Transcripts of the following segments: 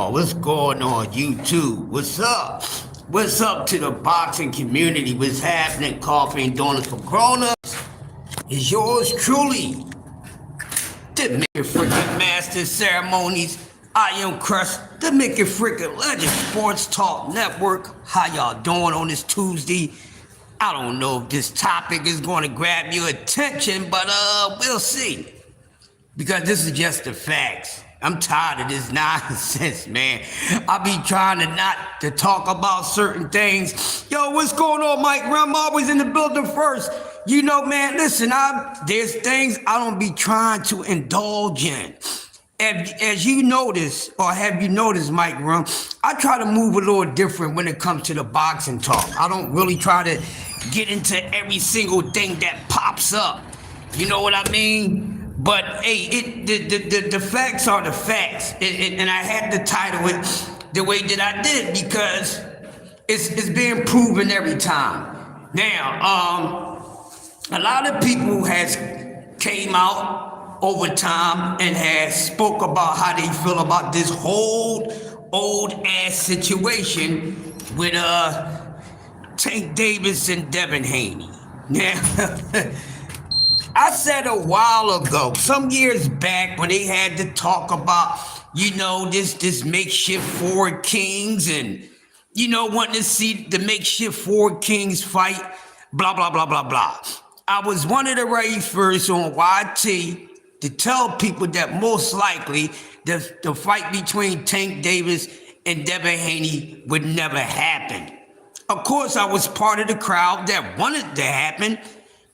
y'all? What's going on YouTube? What's up? What's up to the boxing community? What's happening? Coffee and donuts for grown-ups? It's yours truly, the Mickey Freaking Master Ceremonies. I am Crush, the Mickey Freaking Legend Sports Talk Network. How y'all doing on this Tuesday? I don't know if this topic is going to grab your attention, but we'll see. Because this is just the facts. I'm tired of this nonsense, man. I be trying to talk about certain things. Yo, what's going on, Mike? I'm always in the building first. You know, man, listen, there's things I don't be trying to indulge in. As you notice, or have you noticed, Mike Rum, I try to move a little different when it comes to the boxing talk. I don't really try to get into every single thing that pops up. You know what I mean? But hey, the facts are the facts, and I had to title it the way that I did because it's being proven every time. Now, a lot of people has came out over time and has spoke about how they feel about this whole old ass situation with Tank Davis and Devin Haney. Now. I said a while ago, some years back, when they had to talk about, you know, this makeshift Four Kings and, you know, wanting to see the makeshift Four Kings fight, blah, blah, blah, blah, blah. I was one of the very first on YT to tell people that most likely the fight between Tank Davis and Devin Haney would never happen. Of course, I was part of the crowd that wanted to happen.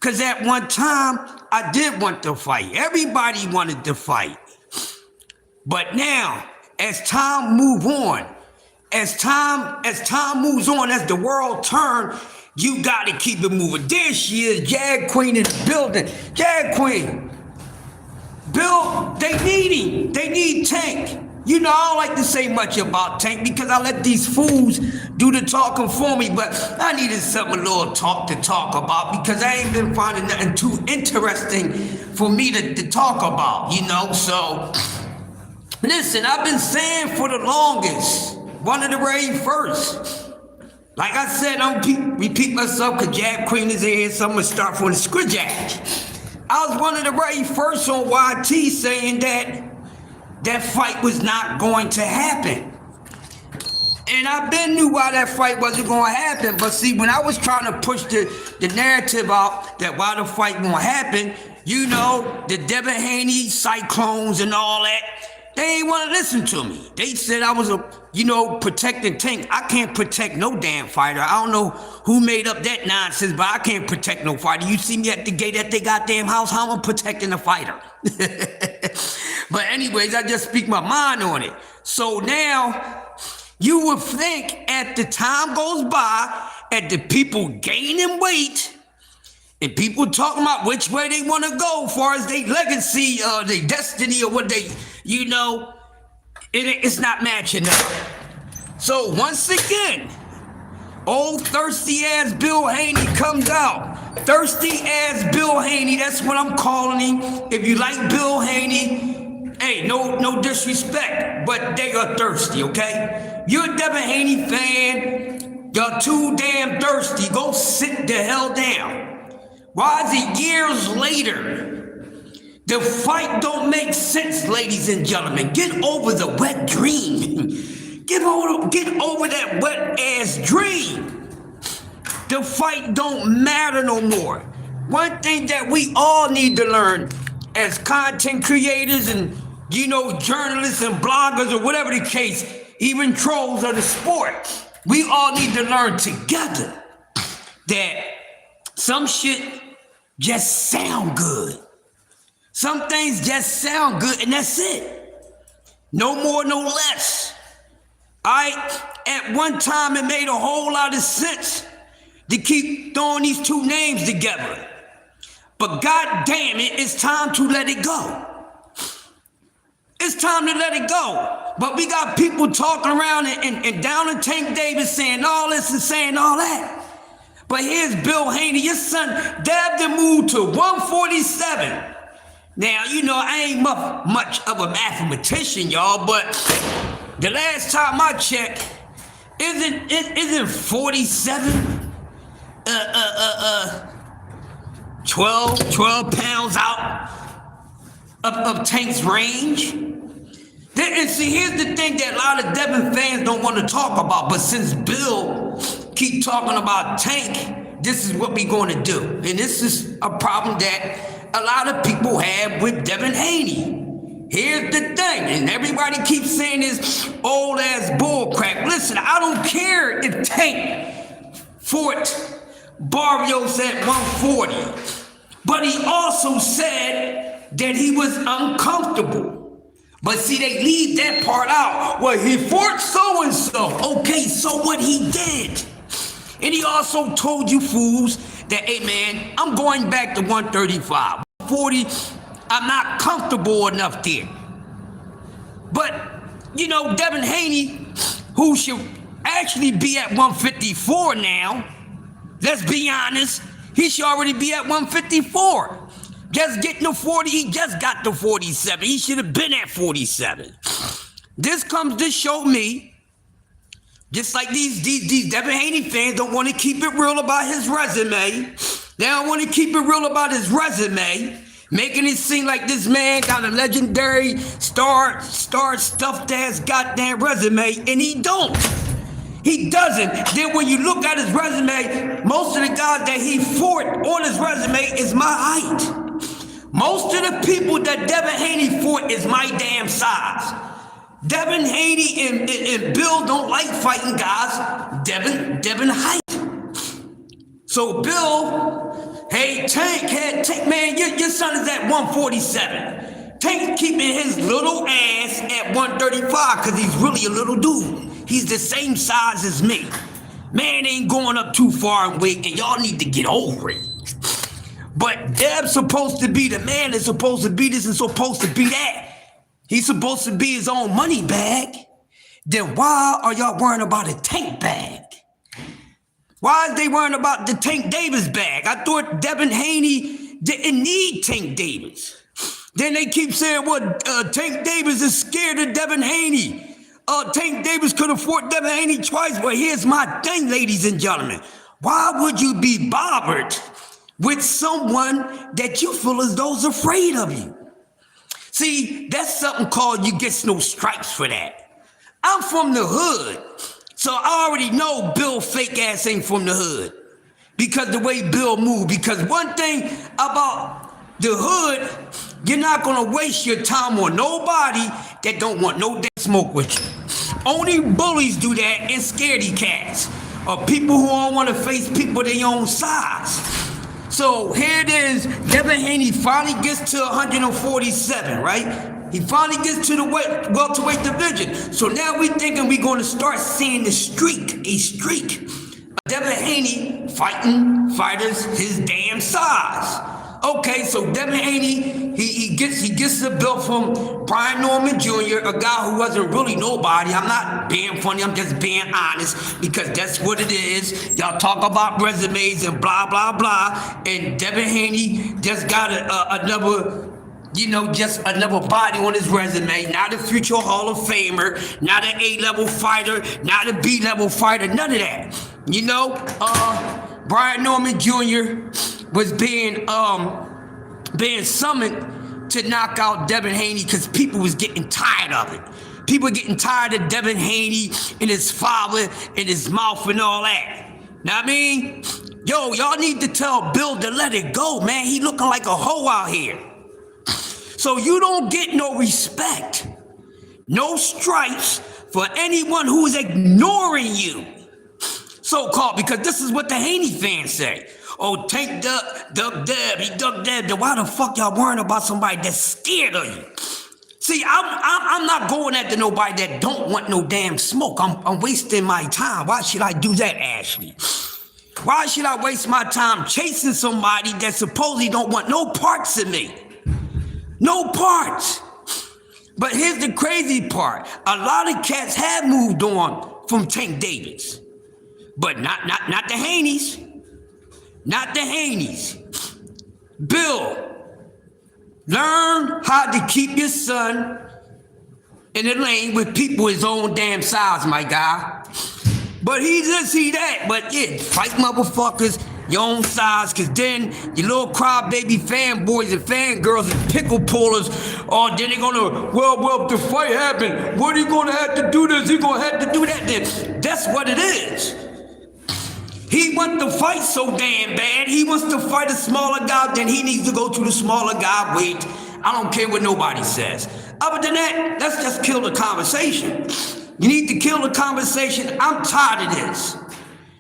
Because at one time, I did want to fight. Everybody wanted to fight. But now, as time moves on, as time moves on, as the world turns, you got to keep it moving. There she is, Jag Queen in the building. Jag Queen. Bill, they need him. They need Tank. You know, I don't like to say much about Tank because I let these fools do the talking for me, but I needed something a little to talk about because I ain't been finding nothing too interesting for me to talk about, you know? So, listen, I've been saying for the longest, one of the very first. Like I said, I'm repeat myself because Jag Queen is in here, so I'm going to start from the scratch. I was one of the very first on YT saying that fight was not going to happen. And I been knew why that fight wasn't going to happen. But see, when I was trying to push the narrative out that why the fight won't happen, you know, the Devin Haney Cyclones and all that, they ain't want to listen to me. They said I was protecting Tank. I can't protect no damn fighter. I don't know who made up that nonsense, but I can't protect no fighter. You see me at the gate at their goddamn house, how I'm protecting the fighter. But anyways, I just speak my mind on it. So now, you would think as the time goes by, and the people gaining weight, and people talking about which way they want to go as far as their legacy, their destiny, or what they, you know, it's not matching up. So once again, old thirsty ass Bill Haney comes out. Thirsty ass Bill Haney, that's what I'm calling him. If you like Bill Haney, hey, no disrespect, but they are thirsty, okay? You're a Devin Haney fan, you're too damn thirsty. Go sit the hell down. Why is it years later? The fight don't make sense, ladies and gentlemen. Get over the wet dream. Get over that wet ass dream. The fight don't matter no more. One thing that we all need to learn as content creators and, you know, journalists and bloggers or whatever the case, even trolls of the sport, we all need to learn together that some shit just sound good. Some things just sound good and that's it. No more, no less. At one time it made a whole lot of sense to keep throwing these two names together. But god damn it, it's time to let it go. It's time to let it go. But we got people talking around and down in Tank Davis saying all this and saying all that. But here's Bill Haney, your son dabbed and moved to 147. Now, you know, I ain't much of a mathematician, y'all, but the last time I checked, isn't 47 12 pounds out of Tank's range? And see, here's the thing that a lot of Devin fans don't want to talk about, but since Bill keep talking about Tank, this is what we're going to do. And this is a problem that a lot of people have with Devin Haney. Here's the thing, and everybody keeps saying this old ass bullcrap. Listen, I don't care if Tank fought Barrios at 140, but he also said that he was uncomfortable. But see, they leave that part out. Well, he fought so-and-so. Okay, so what he did. And he also told you fools that, hey man, I'm going back to 135. 140, I'm not comfortable enough there. But, you know, Devin Haney, who should actually be at 154 now, let's be honest, he should already be at 154. Just getting the 40, he just got the 47. He should have been at 47. This comes to show me, just like these Devin Haney fans don't want to keep it real about his resume. They don't want to keep it real about his resume, making it seem like this man got a legendary star stuffed ass goddamn resume, and he don't. He doesn't. Then when you look at his resume, most of the guys that he fought on his resume is my height. Most of the people that Devin Haney fought is my damn size. Devin Haney and Bill don't like fighting guys Devin height. So Bill, hey Tank, man, your son is at 147. Tank's keeping his little ass at 135 because he's really a little dude. He's the same size as me. Man ain't going up too far in weight, and y'all need to get over it. But Deb's supposed to be the man that's supposed to be this and supposed to be that. He's supposed to be his own money bag. Then why are y'all worrying about a Tank bag? Why is they worrying about the Tank Davis bag? I thought Devin Haney didn't need Tank Davis. Then they keep saying, well, Tank Davis is scared of Devin Haney. Tank Davis could have fought Devin Haney twice. Well, here's my thing, ladies and gentlemen. Why would you be bothered with someone that you feel as though is afraid of you? See, that's something called you get no stripes for that. I'm from the hood, so I already know Bill fake ass ain't from the hood because the way Bill moved. Because one thing about the hood, you're not gonna waste your time on nobody that don't want no damn smoke with you. Only bullies do that and scaredy cats, or people who don't want to face people their own size. So here it is, Devin Haney finally gets to 147, right? He finally gets to the welterweight division. So now we thinking we're going to start seeing a streak. Devin Haney fighting fighters his damn size. Okay, so Devin Haney, he gets the belt from Brian Norman Jr., a guy who wasn't really nobody. I'm not being funny, I'm just being honest, because that's what it is. Y'all talk about resumes and blah, blah, blah, and Devin Haney just got just another body on his resume, not a future Hall of Famer, not an A-level fighter, not a B-level fighter, none of that. You know, Brian Norman Jr. was being summoned to knock out Devin Haney because people was getting tired of it. People were getting tired of Devin Haney and his father and his mouth and all that. Know what I mean? Yo, y'all need to tell Bill to let it go, man. He looking like a hoe out here. So you don't get no respect, no stripes for anyone who's ignoring you. So-called, because this is what the Haney fans say. Oh, Tank duck Deb, he ducked Deb. Then why the fuck y'all worrying about somebody that's scared of you? See, I'm not going after nobody that don't want no damn smoke. I'm wasting my time. Why should I do that, Ashley? Why should I waste my time chasing somebody that supposedly don't want no parts of me? No parts. But here's the crazy part. A lot of cats have moved on from Tank Davis. But not the Haneys. Not the Haneys. Bill, learn how to keep your son in the lane with people his own damn size, my guy. But he this, he that. But yeah, fight motherfuckers your own size, cause then your little crybaby fanboys and fangirls and pickle pullers, oh, then they're gonna, well, if the fight happened, what he gonna have to do this, he gonna have to do that then. That's what it is. He wants to fight so damn bad, he wants to fight a smaller guy, then he needs to go to the smaller guy weight. I don't care what nobody says. Other than that, let's just kill the conversation. You need to kill the conversation. I'm tired of this.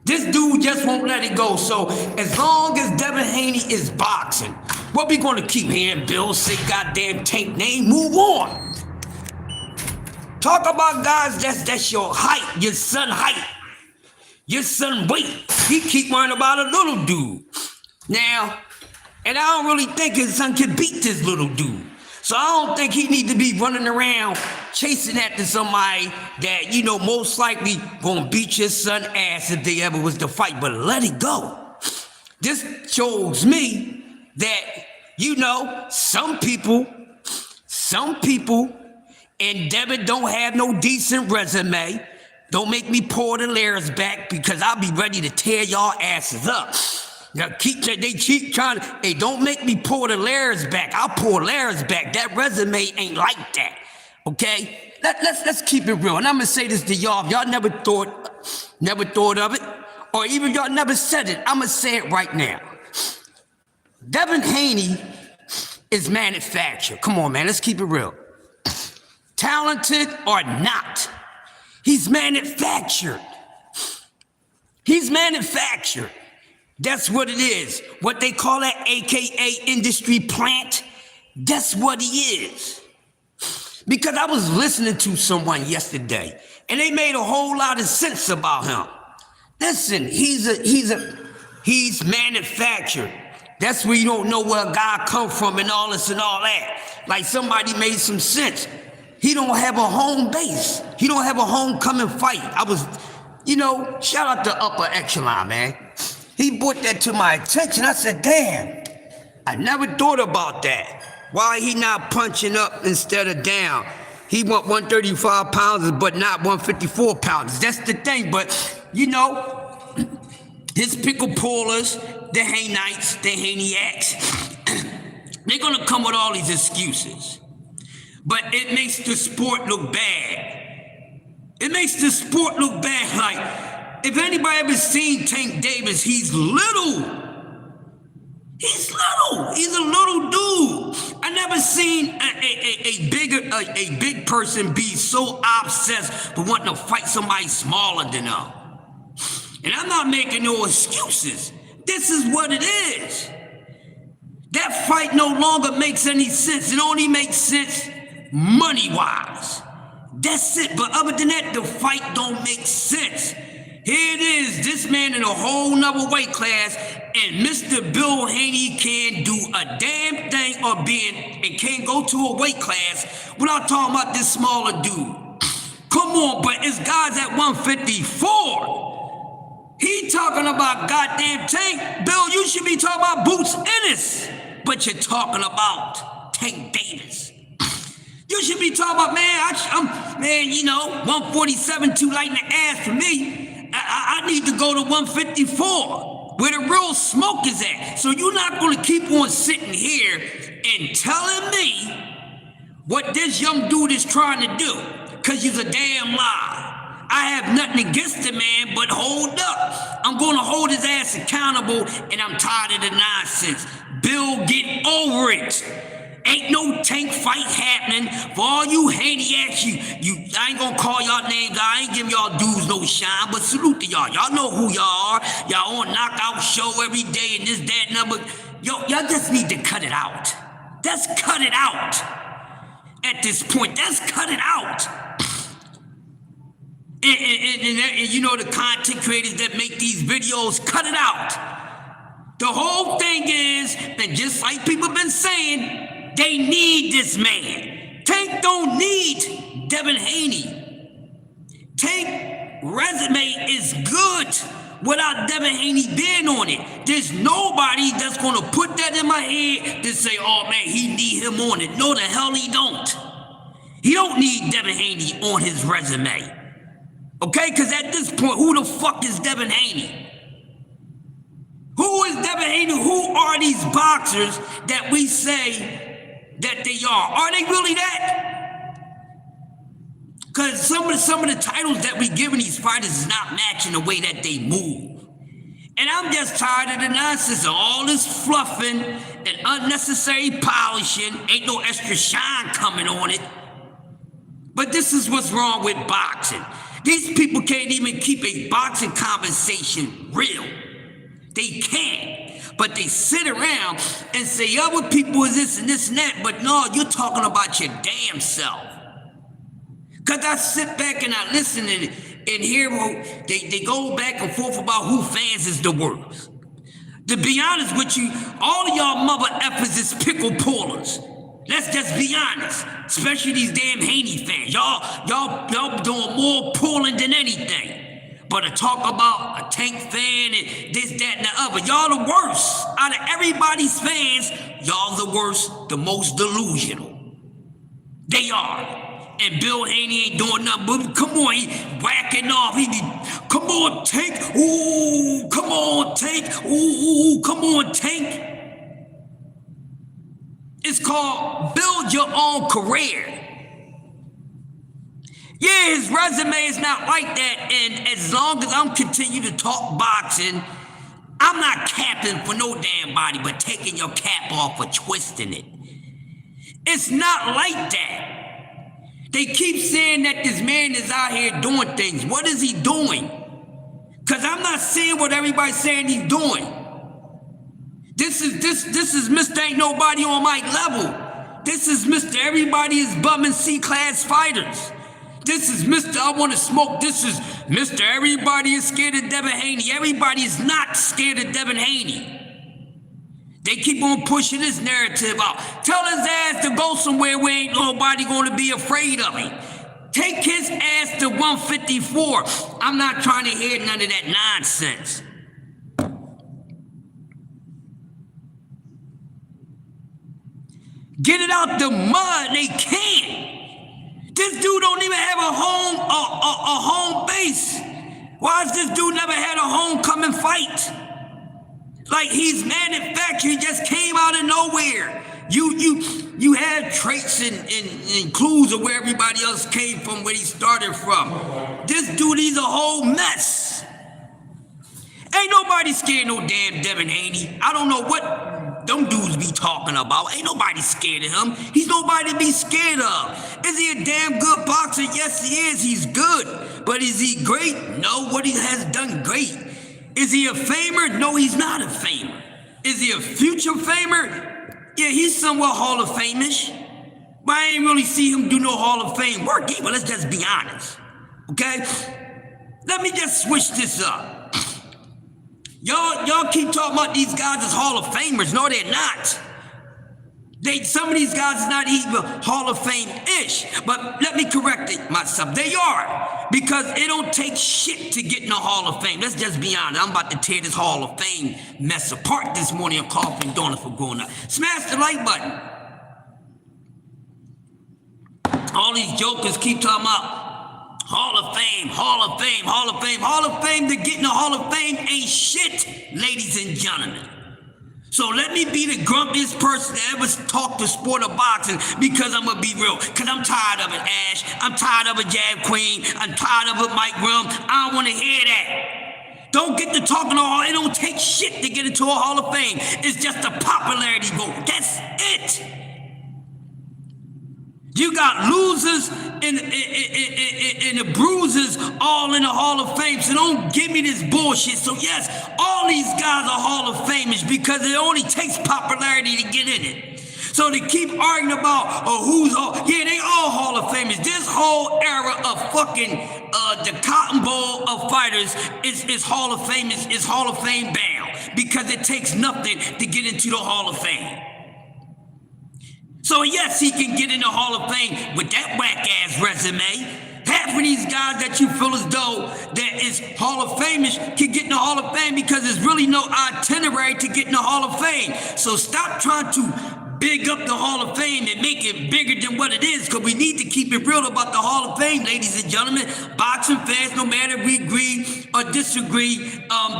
This dude just won't let it go. So as long as Devin Haney is boxing, what we gonna keep hearing Bill say goddamn Tank name? Move on. Talk about guys that's your height, your son height, your son weight. He keep worrying about a little dude. Now, and I don't really think his son can beat this little dude. So I don't think he need to be running around chasing after somebody that, you know, most likely gonna beat your son's ass if they ever was to fight, but let it go. This shows me that, you know, some people, and Devin don't have no decent resume. Don't make me pour the layers back because I'll be ready to tear y'all asses up. Now they keep trying to, hey, don't make me pour the layers back. I'll pour layers back. That resume ain't like that, okay? Let's keep it real. And I'm gonna say this to y'all. If y'all never thought of it, or even y'all never said it, I'm gonna say it right now. Devin Haney is manufactured. Come on, man, let's keep it real. Talented or not, he's manufactured. He's manufactured. That's what it is. What they call that AKA industry plant, that's what he is. Because I was listening to someone yesterday, and they made a whole lot of sense about him. Listen, he's manufactured. That's where you don't know where a guy come from and all this and all that. Like somebody made some sense. He don't have a home base. He don't have a homecoming fight. I was, you know, shout out to Upper Echelon, man. He brought that to my attention. I said, damn, I never thought about that. Why he not punching up instead of down? He want 135 pounds, but not 154 pounds. That's the thing, but you know, his pickle pullers, the Haneyites, the Haneyacks, they're gonna come with all these excuses. But it makes the sport look bad. It makes the sport look bad, like, if anybody ever seen Tank Davis, he's little. He's little. He's a little dude. I never seen a big person be so obsessed with wanting to fight somebody smaller than them. And I'm not making no excuses. This is what it is. That fight no longer makes any sense. It only makes sense money-wise. That's it. But other than that, the fight don't make sense. Here it is, this man in a whole nother weight class, and Mr. Bill Haney can't do a damn thing and can't go to a weight class without talking about this smaller dude. Come on, but it's guys at 154. He talking about goddamn Tank. Bill, you should be talking about Boots Ennis, but you're talking about Tank Davis. You should be talking about, man, you know, 147 too light in the ass for me. I need to go to 154, where the real smoke is at. So you're not going to keep on sitting here and telling me what this young dude is trying to do, because he's a damn lie. I have nothing against the man, but hold up. I'm going to hold his ass accountable, and I'm tired of the nonsense. Bill, get over it. Ain't no Tank fight happening. For all you Haneyacks, I ain't gonna call y'all names. I ain't giving y'all dudes no shine, but salute to y'all. Y'all know who y'all are. Y'all on Knockout Show every day and this, that, number. Y'all just need to cut it out. Just cut it out. At this point, just cut it out. And you know the content creators that make these videos, cut it out. The whole thing is, and just like people been saying, they need this man. Tank don't need Devin Haney. Tank resume is good without Devin Haney being on it. There's nobody that's gonna put that in my head to say, oh man, he need him on it. No, the hell he don't. He don't need Devin Haney on his resume. Okay, because at this point, who the fuck is Devin Haney? Who is Devin Haney? Who are these boxers that we say that they are? Are they really that? Because some of the titles that we giving these fighters is not matching the way that they move. And I'm just tired of the nonsense of all this fluffing and unnecessary polishing. Ain't no extra shine coming on it. But this is what's wrong with boxing. These people can't even keep a boxing conversation real. They can't. But they sit around and say other people is this and this and that. But no, you're talking about your damn self. Because I sit back and I listen and hear they go back and forth about who fans is the worst. To be honest with you, all of y'all mother effers is pickle pullers. Let's just be honest. Especially these damn Haney fans. Y'all doing more pulling than anything. But to talk about a Tank fan and this, that, and the other, y'all the worst. Out of everybody's fans, y'all the worst, the most delusional. They are. And Bill Haney ain't doing nothing but, come on, he whacking off. He be, come on, Tank. Ooh, come on, Tank. Ooh, come on, Tank. It's called build your own career. Yeah, his resume is not like that, and as long as I'm continuing to talk boxing, I'm not capping for no damn body, but taking your cap off or twisting it. It's not like that. They keep saying that this man is out here doing things. What is he doing? Because I'm not seeing what everybody's saying he's doing. This is Mr. Ain't Nobody on my level. This is Mr. Everybody is bumming C-class fighters. This is Mr. I want to smoke. This is Mr. Everybody is scared of Devin Haney. Everybody is not scared of Devin Haney. They keep on pushing this narrative out. Tell his ass to go somewhere where ain't nobody going to be afraid of him. Take his ass to 154. I'm not trying to hear none of that nonsense. Get it out the mud. They can't. This dude don't even have a home base. Why has this dude never had a homecoming fight? Like he's manufactured, he just came out of nowhere. You had traits and clues of where everybody else came from, where he started from. This dude, he's a whole mess. Ain't nobody scared no damn Devin Haney. I don't know what them dudes be talking about. Ain't nobody scared of him. He's nobody to be scared of. Is he a damn good boxer? Yes, he is. He's good. But is he great? No, what he has done great. Is he a famer? No, he's not a famer. Is he a future famer? Yeah, he's somewhat Hall of Fame-ish. But I ain't really see him do no Hall of Fame work either. Let's just be honest. Okay? Let me just switch this up. Y'all keep talking about these guys as Hall of Famers. No, they're not. Some of these guys is not even Hall of Fame-ish. But let me correct it myself. They are. Because it don't take shit to get in the Hall of Fame. Let's just be honest. I'm about to tear this Hall of Fame mess apart this morning on Coffee and Donuts for growing up. Smash the like button. All these jokers keep talking about Hall of Fame, Hall of Fame, Hall of Fame. Hall of Fame to get in the Hall of Fame ain't shit, ladies and gentlemen. So let me be the grumpiest person to ever talk the sport of boxing because I'm going to be real. Because I'm tired of it, Ash. I'm tired of it, Jab Queen. I'm tired of it, Mike Rum. I don't want to hear that. Don't get to talking all. It don't take shit to get into a Hall of Fame. It's just a popularity vote. That's it. You got losers and the bruisers all in the Hall of Fame, so don't give me this bullshit. So yes, all these guys are Hall of Famers because it only takes popularity to get in it. So they keep arguing about who's all, yeah, they all Hall of Famers. This whole era of fucking the Cotton Bowl of fighters is Hall of Famers, is Hall of Fame bound because it takes nothing to get into the Hall of Fame. So yes, he can get in the Hall of Fame with that whack-ass resume. Half of these guys that you feel as though that is Hall of Famers can get in the Hall of Fame because there's really no itinerary to get in the Hall of Fame. So stop trying to big up the Hall of Fame and make it bigger than what it is, because we need to keep it real about the Hall of Fame, ladies and gentlemen. Boxing fans, no matter if we agree or disagree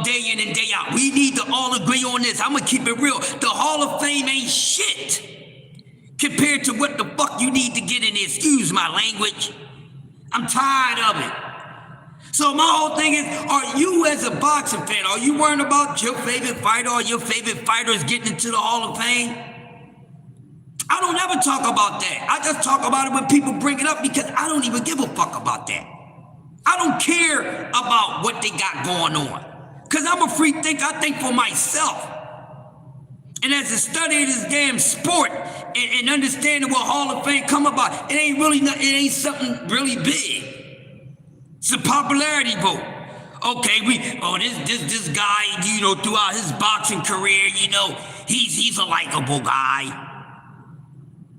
day in and day out, we need to all agree on this. I'm going to keep it real. The Hall of Fame ain't shit compared to what the fuck you need to get in there. Excuse my language. I'm tired of it. So my whole thing is, are you as a boxing fan, are you worrying about your favorite fighter or your favorite fighters getting into the Hall of Fame? I don't ever talk about that. I just talk about it when people bring it up, because I don't even give a fuck about that. I don't care about what they got going on, because I'm a free thinker. I think for myself. And as a study of this damn sport and understanding what Hall of Fame come about, it ain't something really big. It's a popularity vote. Okay, this guy, you know, throughout his boxing career, you know, he's a likable guy.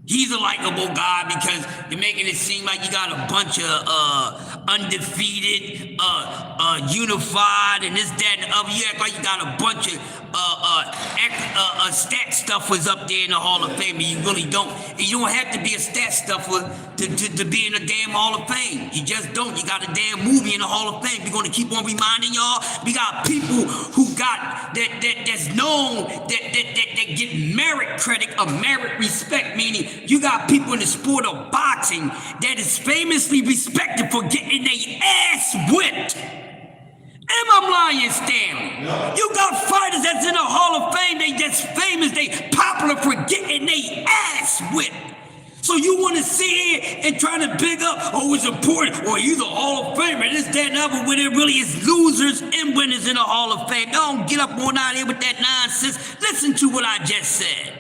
He's a likable guy because you're making it seem like you got a bunch of undefeated, unified, and this, that, and the other. You act like you got a bunch of stat stuffers up there in the Hall of Fame, and you really don't. And you don't have to be a stat stuffer to be in the damn Hall of Fame. You just don't. You got a damn movie in the Hall of Fame. We're going to keep on reminding y'all. We got people who got that's known that get merit credit or merit respect, meaning you got people in the sport of boxing that is famously respected for getting their ass whipped. Am I lying, Stanley? No. You got fighters that's in the Hall of Fame, they just famous, they popular for getting their ass whipped. So you want to sit here and try to big up, oh, it's important, or he's a Hall of Famer, this, that, and other, when it really is losers and winners in the Hall of Fame. Don't get up on out here with that nonsense. Listen to what I just said.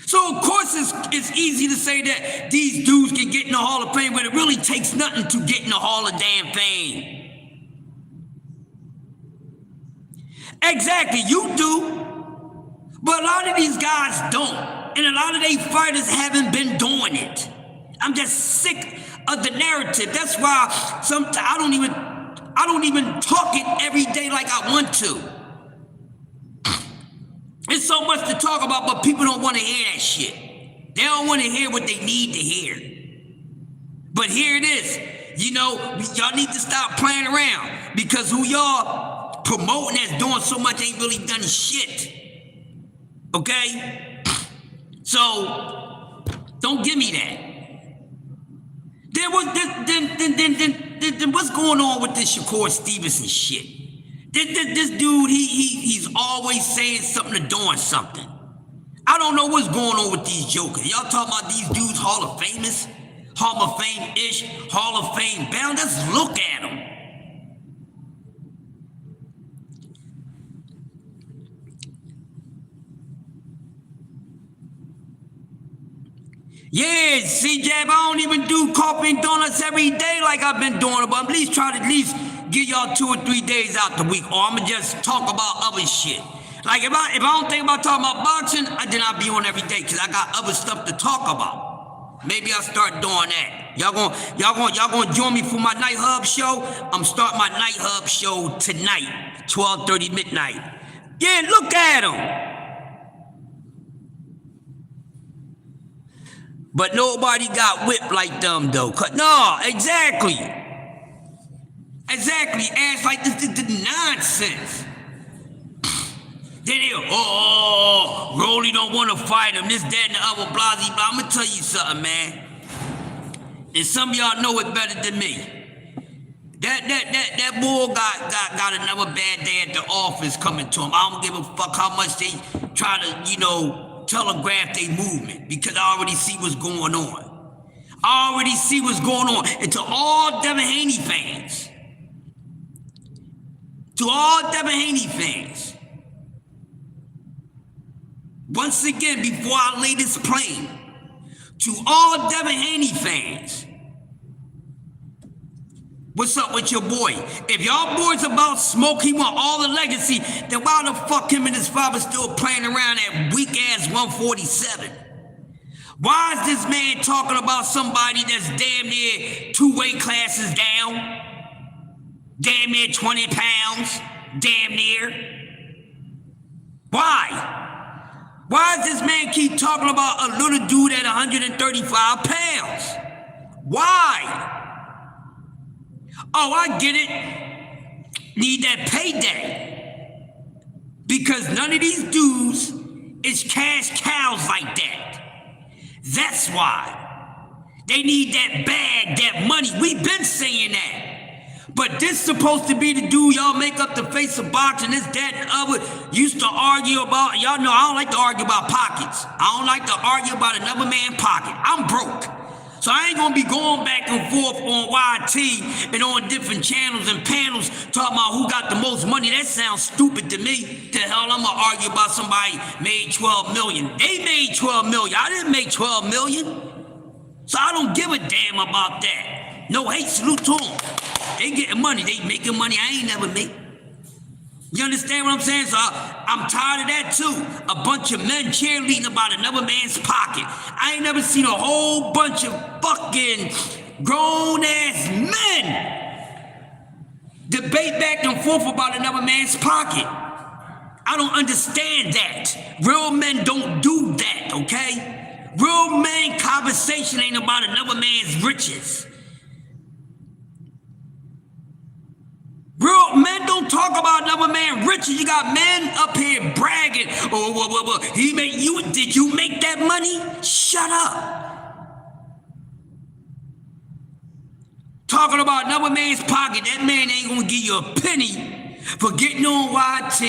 So, of course, it's easy to say that these dudes can get in the Hall of Fame, but it really takes nothing to get in the Hall of damn Fame. Exactly, you do. But a lot of these guys don't. And a lot of they fighters haven't been doing it. I'm just sick of the narrative. That's why sometimes I don't even talk it every day like I want to. There's so much to talk about, but people don't want to hear that shit. They don't want to hear what they need to hear. But here it is. You know, y'all need to stop playing around, because who y'all promoting that's doing so much ain't really done shit. Okay? So, don't give me that. Then what's going on with this Shakur Stevenson shit? This dude, he's always saying something or doing something. I don't know what's going on with these jokers. Y'all talking about these dudes Hall of Famers? Hall of Fame-ish, Hall of Fame bound? Let's look at them. Yeah, C-Jab, I don't even do coffee and donuts every day like I've been doing it, but at least try to give y'all 2 or 3 days out the week, or I'ma just talk about other shit. Like if I don't think about talking about boxing, then I'll be on every day, because I got other stuff to talk about. Maybe I'll start doing that. Y'all gonna join me for my Night Hub show? I'm starting my Night Hub show tonight, 12:30 midnight. Yeah, look at them. But nobody got whipped like them, though. No, exactly. Exactly. Ass like this nonsense. Then they, Rolly don't want to fight him, this, that, and the other, blah, blah, blah. I'm going to tell you something, man. And some of y'all know it better than me. That boy got another bad day at the office coming to him. I don't give a fuck how much they try to, telegraph their movement, because I already see what's going on. I already see what's going on. And to all Devin Haney fans, once again, before I lay this plane, to all Devin Haney fans, what's up with your boy? If y'all boys about smoke, he want all the legacy, then why the fuck him and his father still playing around at weak-ass 147? Why is this man talking about somebody that's damn near 2 weight classes down? Damn near 20 pounds? Damn near? Why? Why does this man keep talking about a little dude at 135 pounds? Why? Oh, I get it. Need that payday. Because none of these dudes is cash cows like that. That's why. They need that bag, that money. We've been saying that. But this supposed to be the dude y'all make up the face of boxing, this, that, and other. Used to argue about, y'all know I don't like to argue about pockets. I don't like to argue about another man's pocket. I'm broke. So I ain't gonna be going back and forth on YT and on different channels and panels talking about who got the most money. That sounds stupid to me. The hell I'm gonna argue about somebody made 12 million. They made 12 million. I didn't make 12 million. So I don't give a damn about that. No hate, salute to them. They getting money, they making money I ain't never made. You understand what I'm saying? So I'm tired of that too. A bunch of men cheerleading about another man's pocket. I ain't never seen a whole bunch of fucking grown-ass men debate back and forth about another man's pocket. I don't understand that. Real men don't do that, okay? Real man conversation ain't about another man's riches. Real men don't talk about another man's riches. You got men up here bragging. Oh, he made you. Did you make that money? Shut up. Talking about another man's pocket. That man ain't gonna give you a penny for getting on YT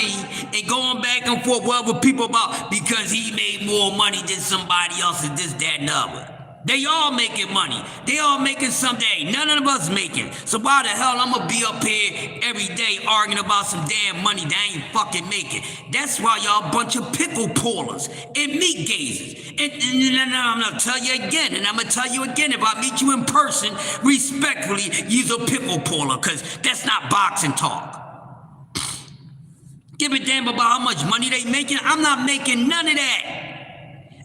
and going back and forth with other people about because he made more money than somebody else and this, that, and the other. They all making money. They all making something none of us making. So why the hell I'm gonna be up here every day arguing about some damn money that I ain't fucking making? That's why y'all a bunch of pickle pullers and meat gazers. And I'm gonna tell you again, and I'm gonna tell you again, if I meet you in person, respectfully, you's a pickle puller, because that's not boxing talk. Give a damn about how much money they making. I'm not making none of that.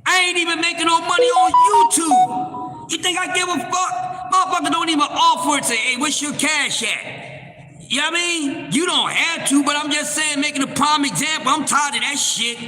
I ain't even making no money on YouTube. You think I give a fuck? Motherfucker don't even offer and say, hey, what's your cash at? You know what I mean? You don't have to, but I'm just saying, making a prime example. I'm tired of that shit.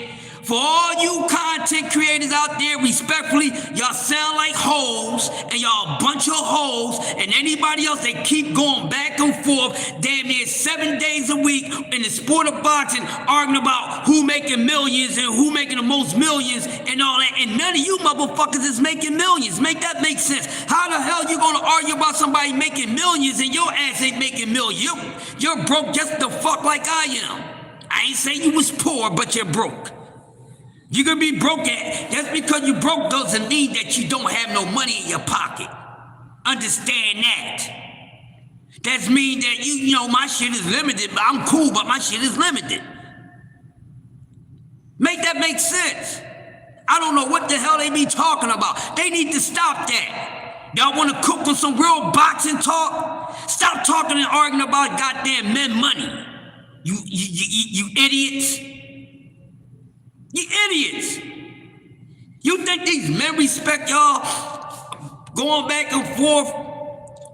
For all you content creators out there, respectfully, y'all sound like hoes, and y'all a bunch of hoes, and anybody else that keep going back and forth, damn near 7 days a week in the sport of boxing, arguing about who making millions and who making the most millions and all that, and none of you motherfuckers is making millions. Make that make sense. How the hell you gonna argue about somebody making millions and your ass ain't making millions? You're broke just the fuck like I am. I ain't saying you was poor, but you're broke. You can be broke just because you broke doesn't mean that you don't have no money in your pocket. Understand that. That means that you know my shit is limited, but I'm cool, but my shit is limited. Make that make sense. I don't know what the hell they be talking about. They need to stop that. Y'all want to cook on some real boxing talk? Stop talking and arguing about goddamn men money. You idiots. You idiots! You think these men respect y'all going back and forth,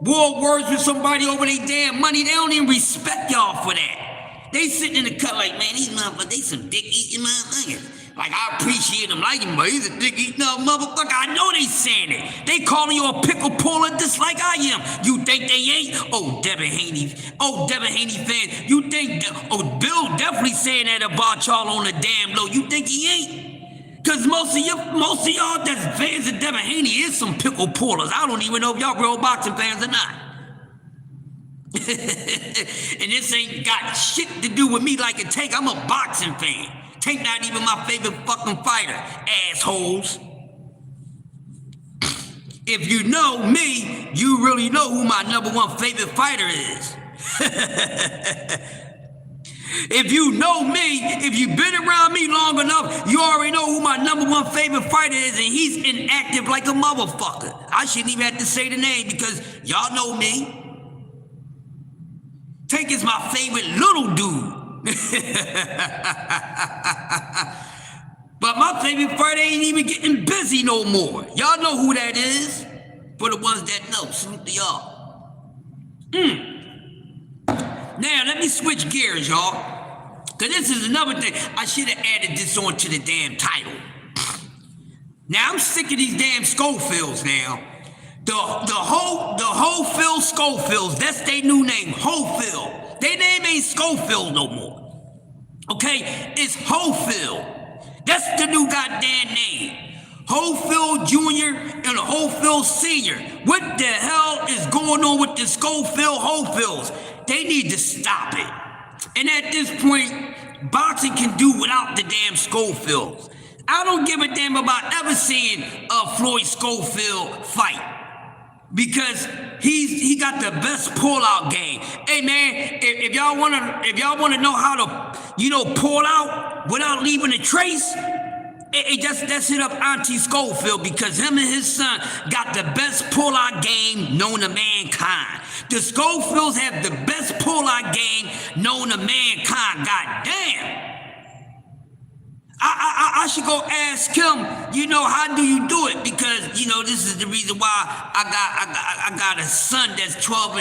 war words with somebody over their damn money? They don't even respect y'all for that. They sitting in the cut like, man, these motherfuckers, they some dick-eating motherfuckers. Like, I appreciate them like him, but he's a dick-eating motherfucker. I know they saying it. They calling you a pickle puller just like I am. You think they ain't? Oh, Devin Haney. Oh, Devin Haney fan. You think, oh, Bill definitely saying that about y'all on the damn low. You think he ain't? Because most of y'all that's fans of Devin Haney is some pickle pullers. I don't even know if y'all real boxing fans or not. And this ain't got shit to do with me like a Tank. I'm a boxing fan. Tank not even my favorite fucking fighter, assholes. If you know me, you really know who my #1 favorite fighter is. If you know me, if you've been around me long enough, you already know who my #1 favorite fighter is, and he's inactive like a motherfucker. I shouldn't even have to say the name because y'all know me. Tank is my favorite little dude. But my favorite fighter ain't even getting busy no more. Y'all know who that is. For the ones that know, salute to y'all. Now, let me switch gears, y'all. Because this is another thing. I should have added this on to the damn title. Now, I'm sick of these damn Schofields now. The Hofield Schofields, that's their new name, Hofield. Their name ain't Schofield no more. Okay? It's Hofield. That's the new goddamn name. Hofield Jr. and Hofield Sr. What the hell is going on with the Schofield Hofields? They need to stop it. And at this point, boxing can do without the damn Schofields. I don't give a damn about ever seeing Floyd Schofield fight. Because he got the best pull-out game. Hey man, if y'all wanna know how to, pull out without leaving a trace, just hit up Auntie Schofield, because him and his son got the best pull-out game known to mankind. The Schofields have the best pull-out game known to mankind. God damn. I should go ask him, how do you do it? Because, this is the reason why I got a son that's 12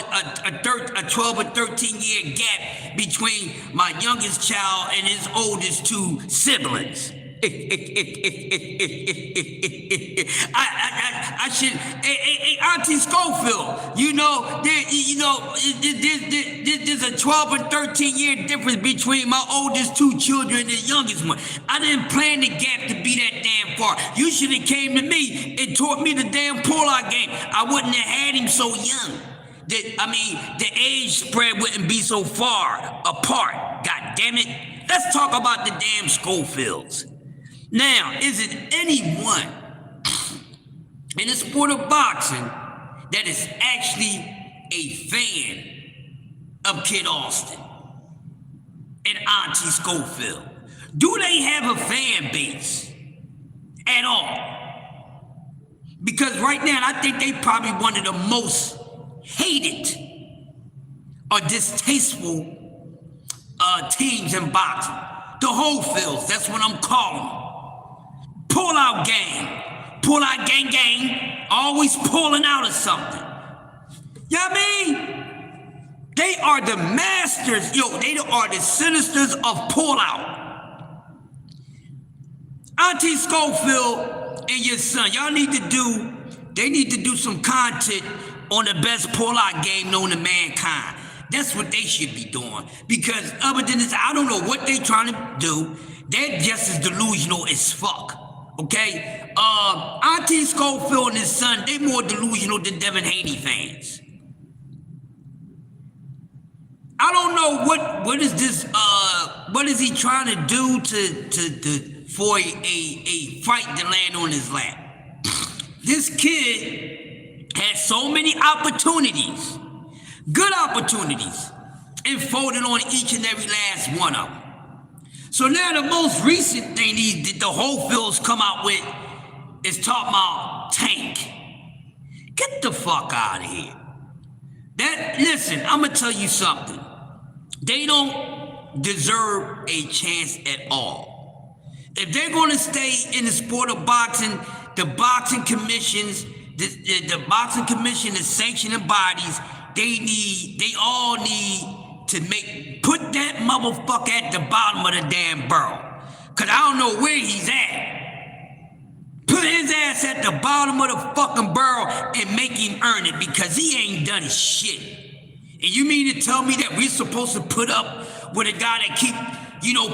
or 13 year gap between my youngest child and his oldest two siblings. I should, Auntie Schofield, there's a 12 and 13 year difference between my oldest two children and the youngest one. I didn't plan the gap to be that damn far. You should have came to me and taught me the damn pull-out game. I wouldn't have had him so young. The age spread wouldn't be so far apart. God damn it. Let's talk about the damn Schofields. Now, is it anyone in the sport of boxing that is actually a fan of Kid Austin and Auntie Schofield? Do they have a fan base at all? Because right now, I think they probably one of the most hated or distasteful teams in boxing. The Hofields, that's what I'm calling them. Pull-out gang, always pulling out of something. You know what I mean? They are the masters, they are the sinisters of pull-out. Auntie Schofield and your son, they need to do some content on the best pull-out game known to mankind. That's what they should be doing. Because other than this, I don't know what they're trying to do. They're just as delusional as fuck. Okay? Auntie Schofield and his son, they more delusional than Devin Haney fans. I don't know what is this, what is he trying to do for a fight to land on his lap? This kid had so many opportunities, good opportunities, and folded on each and every last one of them. So now the most recent thing the Hofields come out with is talking about Tank. Get the fuck out of here. Listen, I'm gonna tell you something. They don't deserve a chance at all. If they're gonna stay in the sport of boxing, the boxing commissions, the boxing commission, the sanctioning bodies, they all need to put that motherfucker at the bottom of the damn barrel. Cause I don't know where he's at. Put his ass at the bottom of the fucking barrel and make him earn it, because he ain't done his shit. And you mean to tell me that we're supposed to put up with a guy that keep,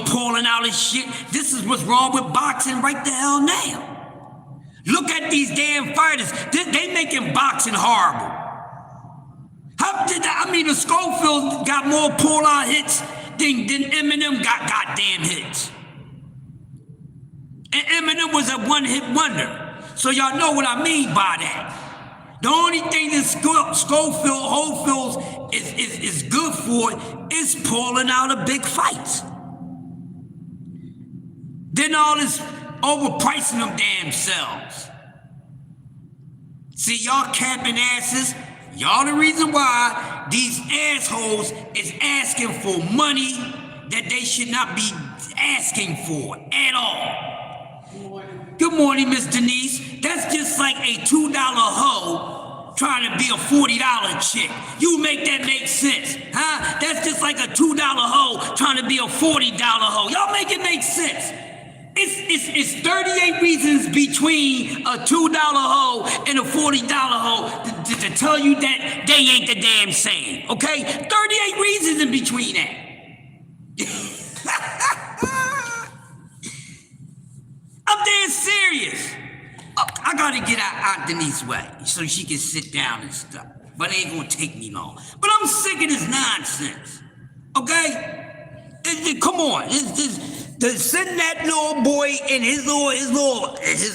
pulling out his shit? This is what's wrong with boxing right the hell now. Look at these damn fighters. They making boxing horrible. The Schofield got more pull-out hits than Eminem got goddamn hits. And Eminem was a one-hit wonder. So y'all know what I mean by that. The only thing that Schofield, Hofields is good for is pulling out of big fights. Then all this overpricing them damn selves. See, y'all capping asses. Y'all the reason why these assholes is asking for money that they should not be asking for at all. Good morning, Miss Denise. That's just like a $2 hoe trying to be a $40 chick. You make that make sense, huh? That's just like a $2 hoe trying to be a $40 hoe. Y'all make it make sense. It's 38 reasons between a $2 hoe and a $40 hoe to tell you that they ain't the damn same, okay? 38 reasons in between that. I'm dead serious. I gotta get out Denise's way so she can sit down and stuff. But it ain't gonna take me long. But I'm sick of this nonsense, okay? Come on, send that little boy and his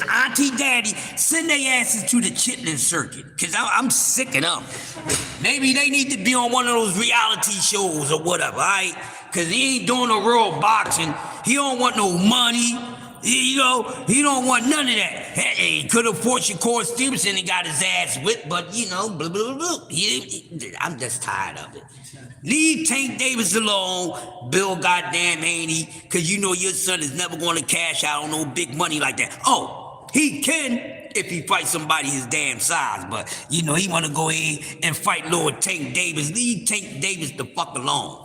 auntie daddy, send their asses to the chitlin circuit, cause I'm sick of them. Maybe they need to be on one of those reality shows or whatever, all right? Cause he ain't doing no real boxing. He don't want no money. He don't want none of that. Hey, he could afford Shakur Stevenson and got his ass whipped, but blah, blah, blah. I'm just tired of it. Leave Tank Davis alone, Bill goddamn Haney, because you know your son is never going to cash out on no big money like that. Oh, he can if he fights somebody his damn size, but he want to go ahead and fight Lord Tank Davis. Leave Tank Davis the fuck alone.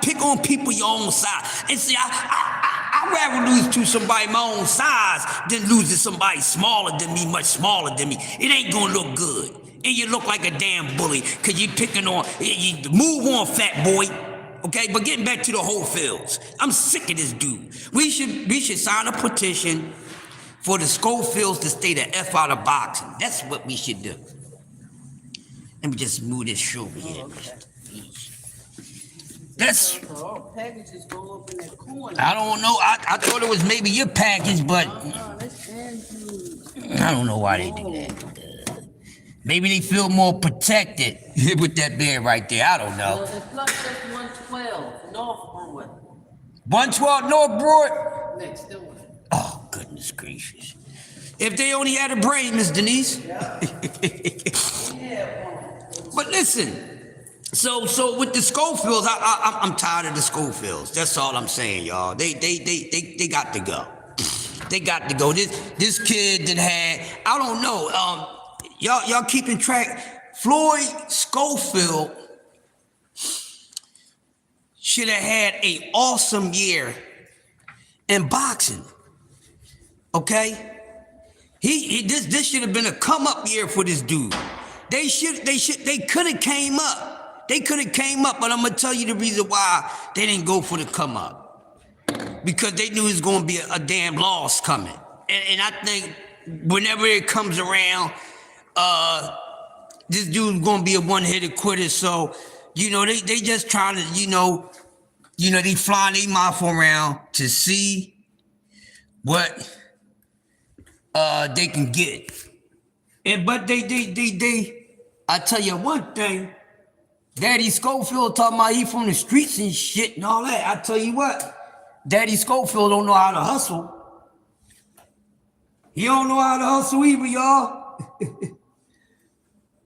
Pick on people your own size. And see, I'd rather lose to somebody my own size than lose to somebody smaller than me, much smaller than me. It ain't gonna look good. And you look like a damn bully, cause you picking on, you move on, fat boy. Okay, but getting back to the Holyfields, I'm sick of this dude. We should sign a petition for the Schofields to stay the F out of boxing. That's what we should do. Let me just move this show over here. That's. Packages go up in that corner. I don't know. I thought it was maybe your package, but I don't know why they do that. Maybe they feel more protected with that bed right there. I don't know. The plus that's 112 North Broad. 112 North Broad? Next door. Oh, goodness gracious. If they only had a brain, Miss Denise. Yeah. But listen. So with the Schofields, I'm tired of the Schofields. That's all I'm saying, y'all. They got to go. They got to go. This kid that had, I don't know. Y'all keeping track. Floyd Schofield should have had an awesome year in boxing. Okay? This should have been a come up year for this dude. They could have came up. They could have came up, but I'm gonna tell you the reason why they didn't go for the come up. Because they knew it was gonna be a damn loss coming. And I think whenever it comes around, this dude's gonna be a one-hitter quitter. So, they just trying to, they flying their mouth around to see what they can get. But I tell you one thing, Daddy Schofield talking about he from the streets and shit and all that. I tell you what, Daddy Schofield don't know how to hustle. He don't know how to hustle either, y'all.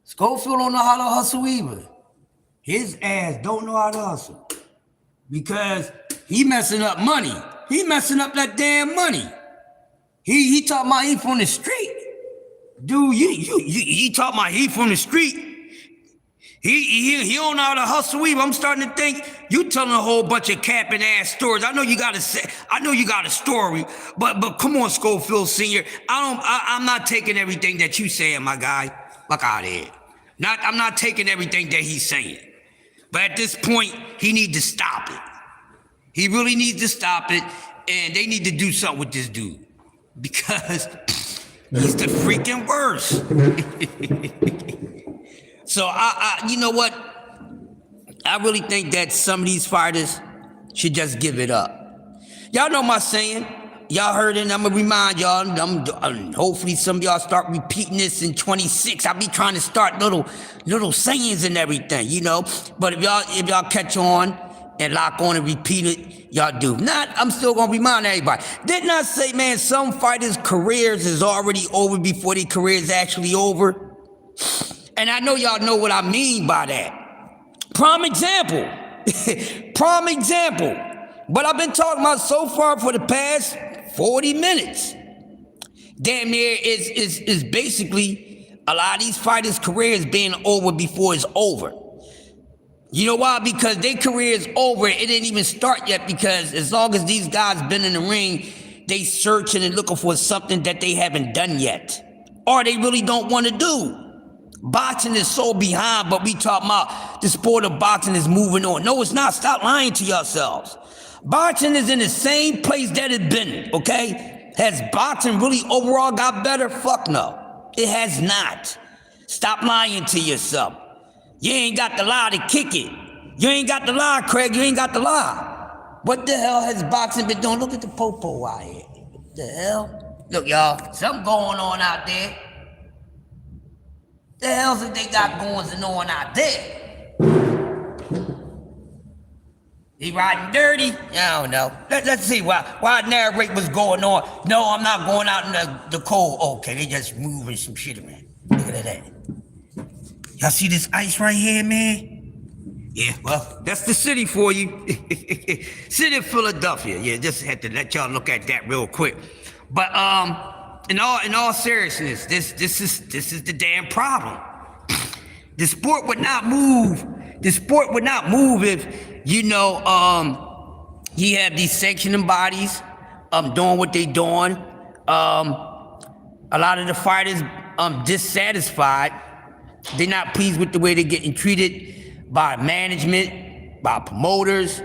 Schofield don't know how to hustle either. His ass don't know how to hustle. Because he messing up money. He messing up that damn money. He talking about he from the street. Dude, he talking about he from the street. He don't know how to hustle either. I'm starting to think you telling a whole bunch of capping ass stories. I know you got a story, but come on, Schofield Senior. I'm not taking everything that you saying, my guy. Fuck out of here. I'm not taking everything that he's saying. But at this point, he needs to stop it. He really needs to stop it, and they need to do something with this dude because he's the freaking worst. So you know what? I really think that some of these fighters should just give it up. Y'all know my saying. Y'all heard it, and I'm gonna remind y'all. Hopefully some of y'all start repeating this in 26. I'll be trying to start little sayings and everything, But if y'all catch on and lock on and repeat it, y'all do. Not, I'm still gonna remind everybody. Didn't I say, man, some fighters' careers is already over before their career is actually over? And I know y'all know what I mean by that. Prime example. What I've been talking about so far for the past 40 minutes. Damn near is basically a lot of these fighters' careers being over before it's over. You know why? Because their career is over. It didn't even start yet, because as long as these guys been in the ring, they searching and looking for something that they haven't done yet, or they really don't want to do. Boxing is so behind, but we talking about the sport of boxing is moving on. No, it's not. Stop lying to yourselves. Boxing is in the same place that it's been, okay? Has boxing really overall got better? Fuck no. It has not. Stop lying to yourself. You ain't got the lie to kick it. You ain't got the lie, Craig. You ain't got the lie. What the hell has boxing been doing? Look at the popo out here. What the hell? Look, y'all, something going on out there. The hell's it they got going on out there? He riding dirty? I don't know. Let's see why narrate what's going on. No, I'm not going out in the cold. Okay, they just moving some shit around. Look at that. Y'all see this ice right here, man? Yeah, well, that's the city for you. City of Philadelphia. Yeah, just had to let y'all look at that real quick. But in all seriousness, this is the damn problem. The sport would not move. The sport would not move if, you know, you have these sanctioning bodies doing what they doing. A lot of the fighters dissatisfied. They're not pleased with the way they're getting treated by management, by promoters,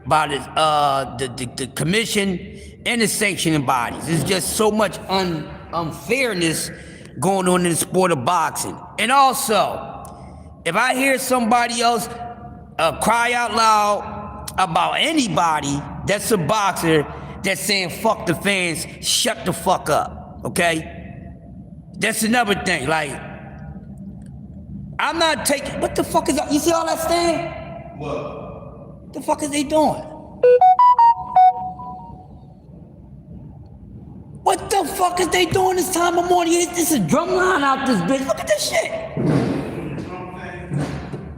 by the commission, and the sanctioning bodies. There's just so much unfairness going on in the sport of boxing. And also, if I hear somebody else cry out loud about anybody that's a boxer that's saying fuck the fans, shut the fuck up, okay? That's another thing, like, I'm not taking, what the fuck is that? You see all that stand? What the fuck is they doing? What the fuck is they doing this time of morning? This is a drum line out this bitch. Look at this shit.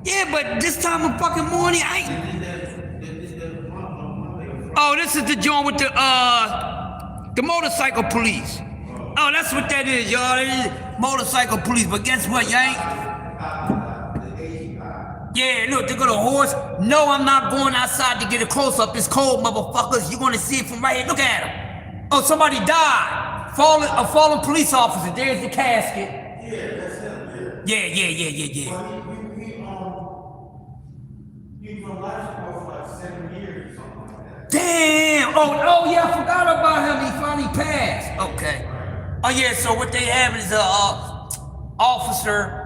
Yeah, but this time of fucking morning, Oh, this is the joint with the motorcycle police. Oh, that's what that is, y'all. It is motorcycle police. But guess what, y'all ain't? Yeah, look, they got a horse. No, I'm not going outside to get a close-up. It's cold, motherfuckers. You're gonna see it from right here. Look at him. Oh, somebody died. A fallen police officer. There's the casket. Yeah, that's him, Yeah. He was on life support for like 7 years or something like that. Damn! Oh yeah, I forgot about him. He finally passed. Okay. Oh yeah, so what they have is a officer.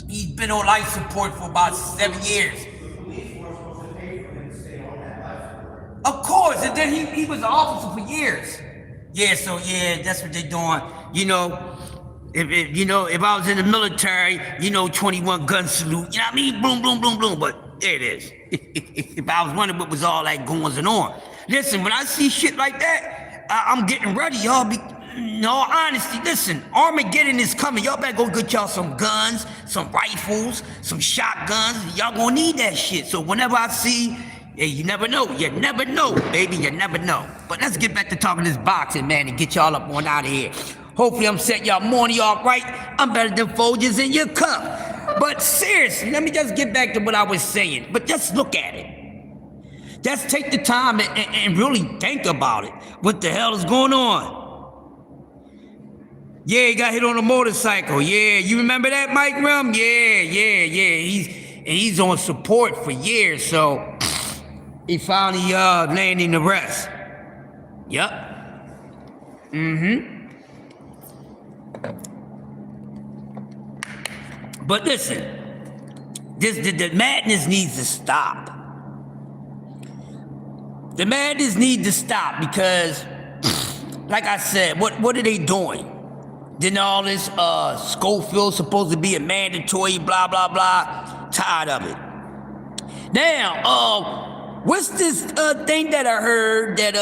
He's been on life support for about 7 years. The police were supposed to pay for him to stay on that life support. Of course, and then he was an officer for years. Yeah, so yeah, that's what they're doing. You know, if I was in the military, 21 gun salute. You know what I mean? Boom, boom, boom, boom. But there it is. If I was wondering what was all that going on. Listen, when I see shit like that, I'm getting ready, y'all. In all honesty, listen, Armageddon is coming. Y'all better go get y'all some guns, some rifles, some shotguns. Y'all gonna need that shit. So whenever I see, hey, you never know. You never know, baby. You never know. But let's get back to talking this boxing, man, and get y'all up on out of here. Hopefully I'm setting y'all morning all right. I'm better than Folgers in your cup. But seriously, let me just get back to what I was saying. But just look at it. Just take the time and really think about it. What the hell is going on? Yeah, he got hit on a motorcycle. Yeah, you remember that, Mike Rum? Yeah. He's on support for years, so he finally landing the rest. Yep. But listen, the madness needs to stop. The madness needs to stop because, like I said, what are they doing? Then all this Schofield supposed to be a mandatory, blah, blah, blah. Tired of it. Now, what's this thing that I heard that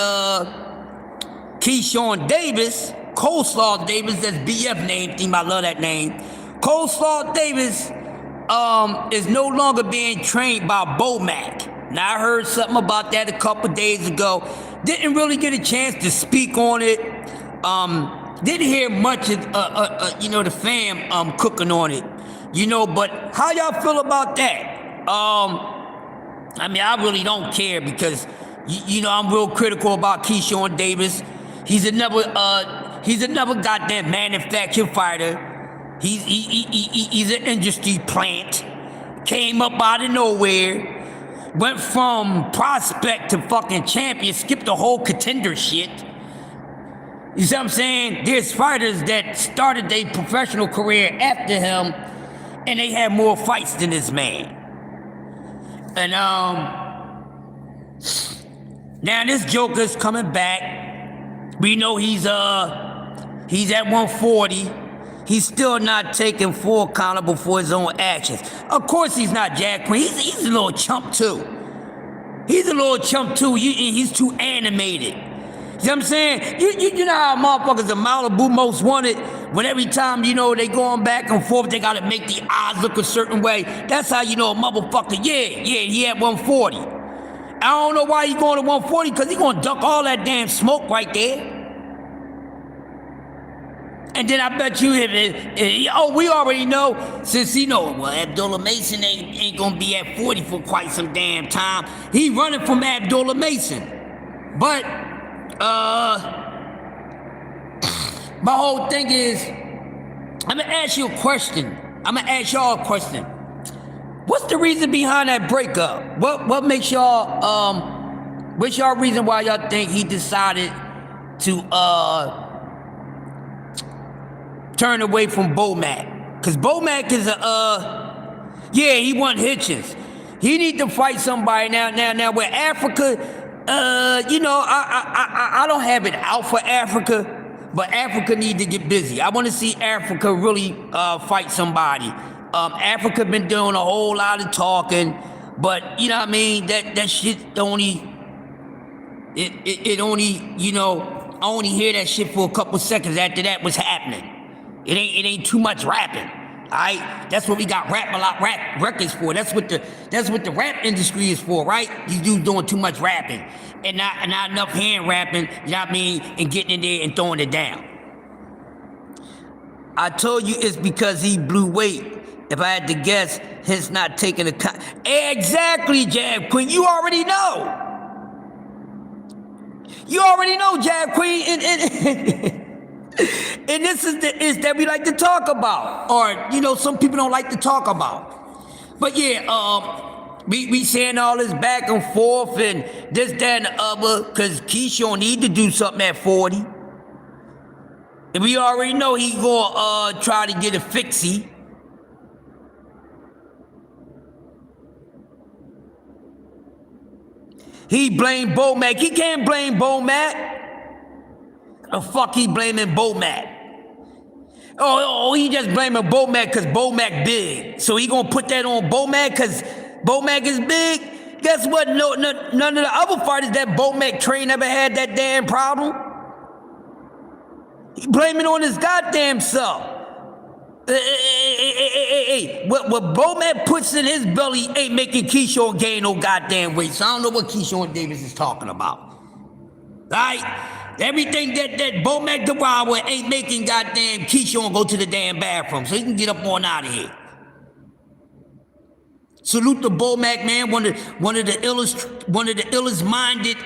Keyshawn Davis, Coleslaw Davis, that's BF name team, I love that name. Coleslaw Davis is no longer being trained by Bomac. Now, I heard something about that a couple days ago. Didn't really get a chance to speak on it. Didn't hear much of, the fam cooking on it. But how y'all feel about that? I mean, I really don't care because, you know, I'm real critical about Keyshawn Davis. He's another goddamn manufactured fighter. He's an industry plant. Came up out of nowhere. Went from prospect to fucking champion. Skipped the whole contender shit. You see what I'm saying? There's fighters that started their professional career after him, and they had more fights than this man. And now this Joker's coming back. We know he's at 140. He's still not taking full accountable for his own actions. Of course he's not Jack Quinn. He's a little chump too. He's too animated. You know what I'm saying? You know how motherfuckers in Malibu most wanted when every time, you know, they going back and forth, they gotta make the odds look a certain way. That's how you know a motherfucker, he at 140. I don't know why he going to 140, because he gonna duck all that damn smoke right there. And then I bet you, we already know, since he know, well, Abdullah Mason ain't gonna be at 40 for quite some damn time. He running from Abdullah Mason. But, my whole thing is, I'm gonna ask you a question. I'm gonna ask y'all a question. What's the reason behind that breakup? What makes y'all, what's y'all reason why y'all think he decided to, turn away from Bo-Mac? Because Bo-Mac is he won Hitchens. He need to fight somebody now with Africa. You know, I don't have it out for Africa, but Africa need to get busy. I want to see Africa really fight somebody. Africa been doing a whole lot of talking, but you know what I mean? That shit only, it only, you know, I only hear that shit for a couple seconds. After that, what's happening? It ain't too much rapping. Alright? That's what we got rap records for. That's what the rap industry is for, right? These dudes doing too much rapping. And not enough hand rapping, you know what I mean, and getting in there and throwing it down. I told you it's because he blew weight. If I had to guess, hence not taking account. Exactly, Jab Queen. You already know. You already know, Jab Queen. And this is that we like to talk about. Or, you know, some people don't like to talk about. But yeah, we saying all this back and forth and this, that, and the other, because Keyshawn need to do something at 40. And we already know he gonna try to get a fixie. He blamed Bo-Mac. He can't blame Bo-Mac. The fuck he blaming Bo-Mac? Oh, he just blaming Bo-Mac because Bo-Mac big. So he gonna put that on Bo-Mac because Bo-Mac is big? Guess what? None of the other fighters that Bo-Mac trained ever had that damn problem. He blaming on his goddamn self. Hey, what Bo-Mac puts in his belly ain't making Keyshawn gain no goddamn weight. So I don't know what Keyshawn Davis is talking about. Right? Everything that Bo-Mac derived with ain't making goddamn Keyshawn go to the damn bathroom so he can get up on out of here. Salute the Bo-Mac, man. One of the illest minded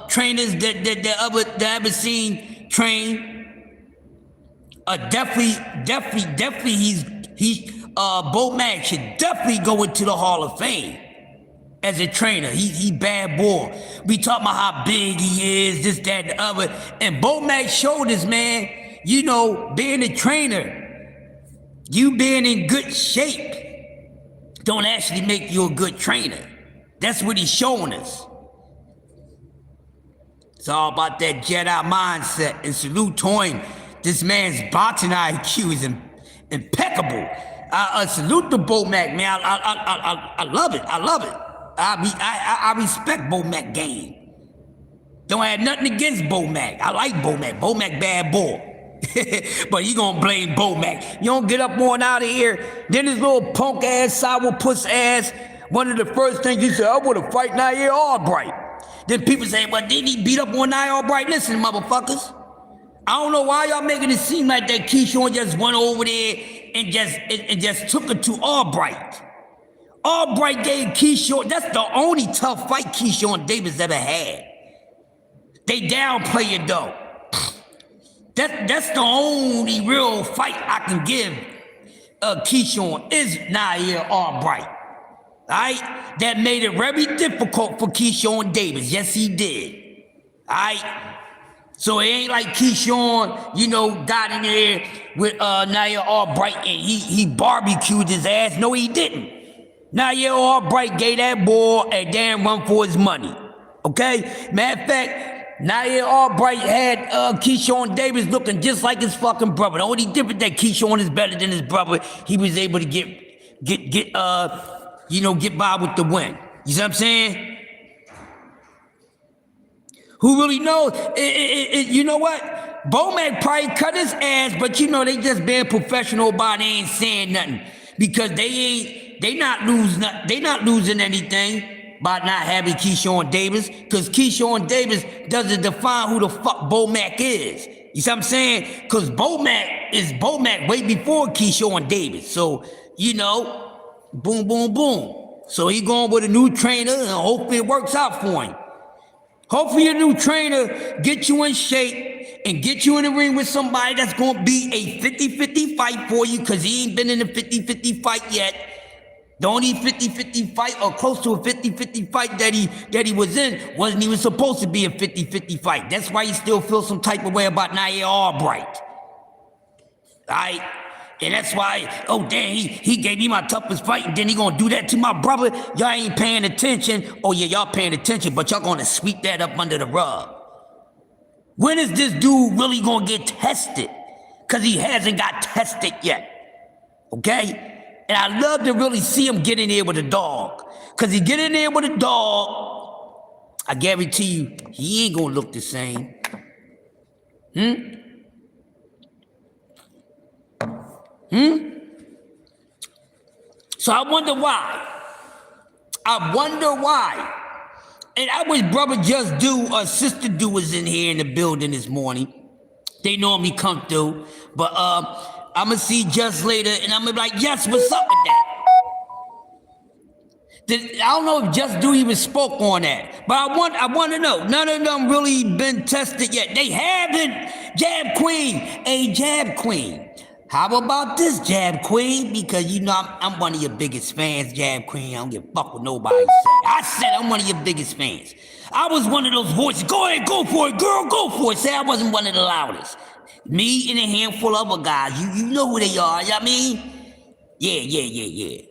trainers that ever seen train. Definitely he's Bo-Mac should definitely go into the Hall of Fame as a trainer. He bad boy. We talking about how big he is, this, that, and the other. And Bo-Mac showed us, man, you know, being a trainer, you being in good shape don't actually make you a good trainer. That's what he's showing us. It's all about that Jedi mindset. And salute to him. This man's boxing IQ is impeccable. Salute the Bo-Mac, man. I love it. I love it. I respect Bo-Mac game. Don't have nothing against Bo-Mac. I like Bo-Mac. Bo-Mac bad boy. But he gonna blame Bo-Mac. You don't get up on out of here. Then his little punk ass, sour puss ass, one of the first things he said, I wanna fight Nair Albright. Then people say, well, didn't he beat up on Nair Albright? Listen, motherfuckers. I don't know why y'all making it seem like that Keyshawn just went over there and just took it to Albright. Albright gave Keyshawn, that's the only tough fight Keyshawn Davis ever had. They downplay it though. That's the only real fight I can give Keyshawn is Nair Albright. Alright? That made it very difficult for Keyshawn Davis. Yes, he did. Alright? So it ain't like Keyshawn, you know, got in there with Nair Albright and he barbecued his ass. No, he didn't. Nair Albright gave that boy a damn run for his money. Okay? Matter of fact, Nair Albright had Keyshawn Davis looking just like his fucking brother. The only difference that Keyshawn is better than his brother, he was able to get by with the win. You see what I'm saying? Who really knows? You know what? Bomac probably cut his ass, but you know they just being professional about it, ain't saying nothing because they not losing anything by not having Keyshawn Davis, because Keyshawn Davis doesn't define who the fuck Bomac is. You see what I'm saying? Because Bomac is Bomac way before Keyshawn Davis. So, you know, boom, boom, boom. So he going with a new trainer and hopefully it works out for him. Hopefully your new trainer get you in shape and get you in the ring with somebody that's going to be a 50-50 fight for you, because he ain't been in a 50-50 fight yet. The only 50-50 fight or close to a 50-50 fight that he was in wasn't even supposed to be a 50-50 fight. That's why he still feels some type of way about Nair Albright. Alright? And that's why, oh damn, he gave me my toughest fight and then he gonna do that to my brother. Y'all ain't paying attention. Oh yeah, y'all paying attention, but y'all gonna sweep that up under the rug. When is this dude really gonna get tested? Because he hasn't got tested yet. Okay? And I love to really see him get in there with a dog. Because he get in there with a dog, I guarantee you, he ain't gonna look the same. So I wonder why. And I wish Brother Just Do or Sister Do was in here in the building this morning. They normally come through. But I'm going to see Just later and I'm going to be like, yes, what's up with that? I don't know if Just Do even spoke on that. But I want to know. None of them really been tested yet. They haven't. Jab Queen. A Jab Queen. How about this, Jab Queen? Because you know I'm one of your biggest fans, Jab Queen. I don't give a fuck what nobody say. I said I'm one of your biggest fans. I was one of those voices. Go ahead, go for it, girl, go for it. Say I wasn't one of the loudest. Me and a handful of other guys. You know who they are, you know what I mean? Yeah.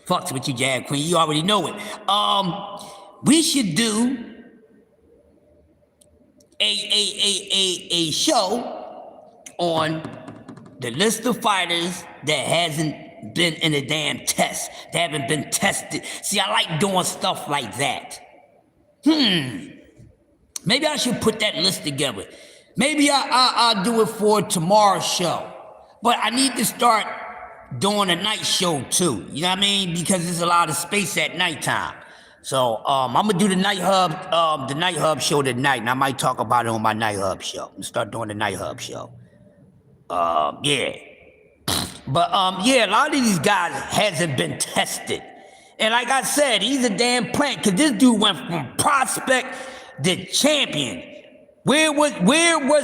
Fucks with you, Jab Queen. You already know it. We should do a show on the list of fighters that hasn't been in a damn test, that haven't been tested. See, I like doing stuff like that. Maybe I should put that list together. Maybe I'll do it for tomorrow's show. But I need to start doing a night show too. You know what I mean? Because there's a lot of space at nighttime. So I'm gonna do the Night Hub show tonight, and I might talk about it on my Night Hub show. I'm gonna start doing the Night Hub show. Yeah. But yeah, a lot of these guys hasn't been tested. And like I said, he's a damn plant, because this dude went from prospect to champion. Where was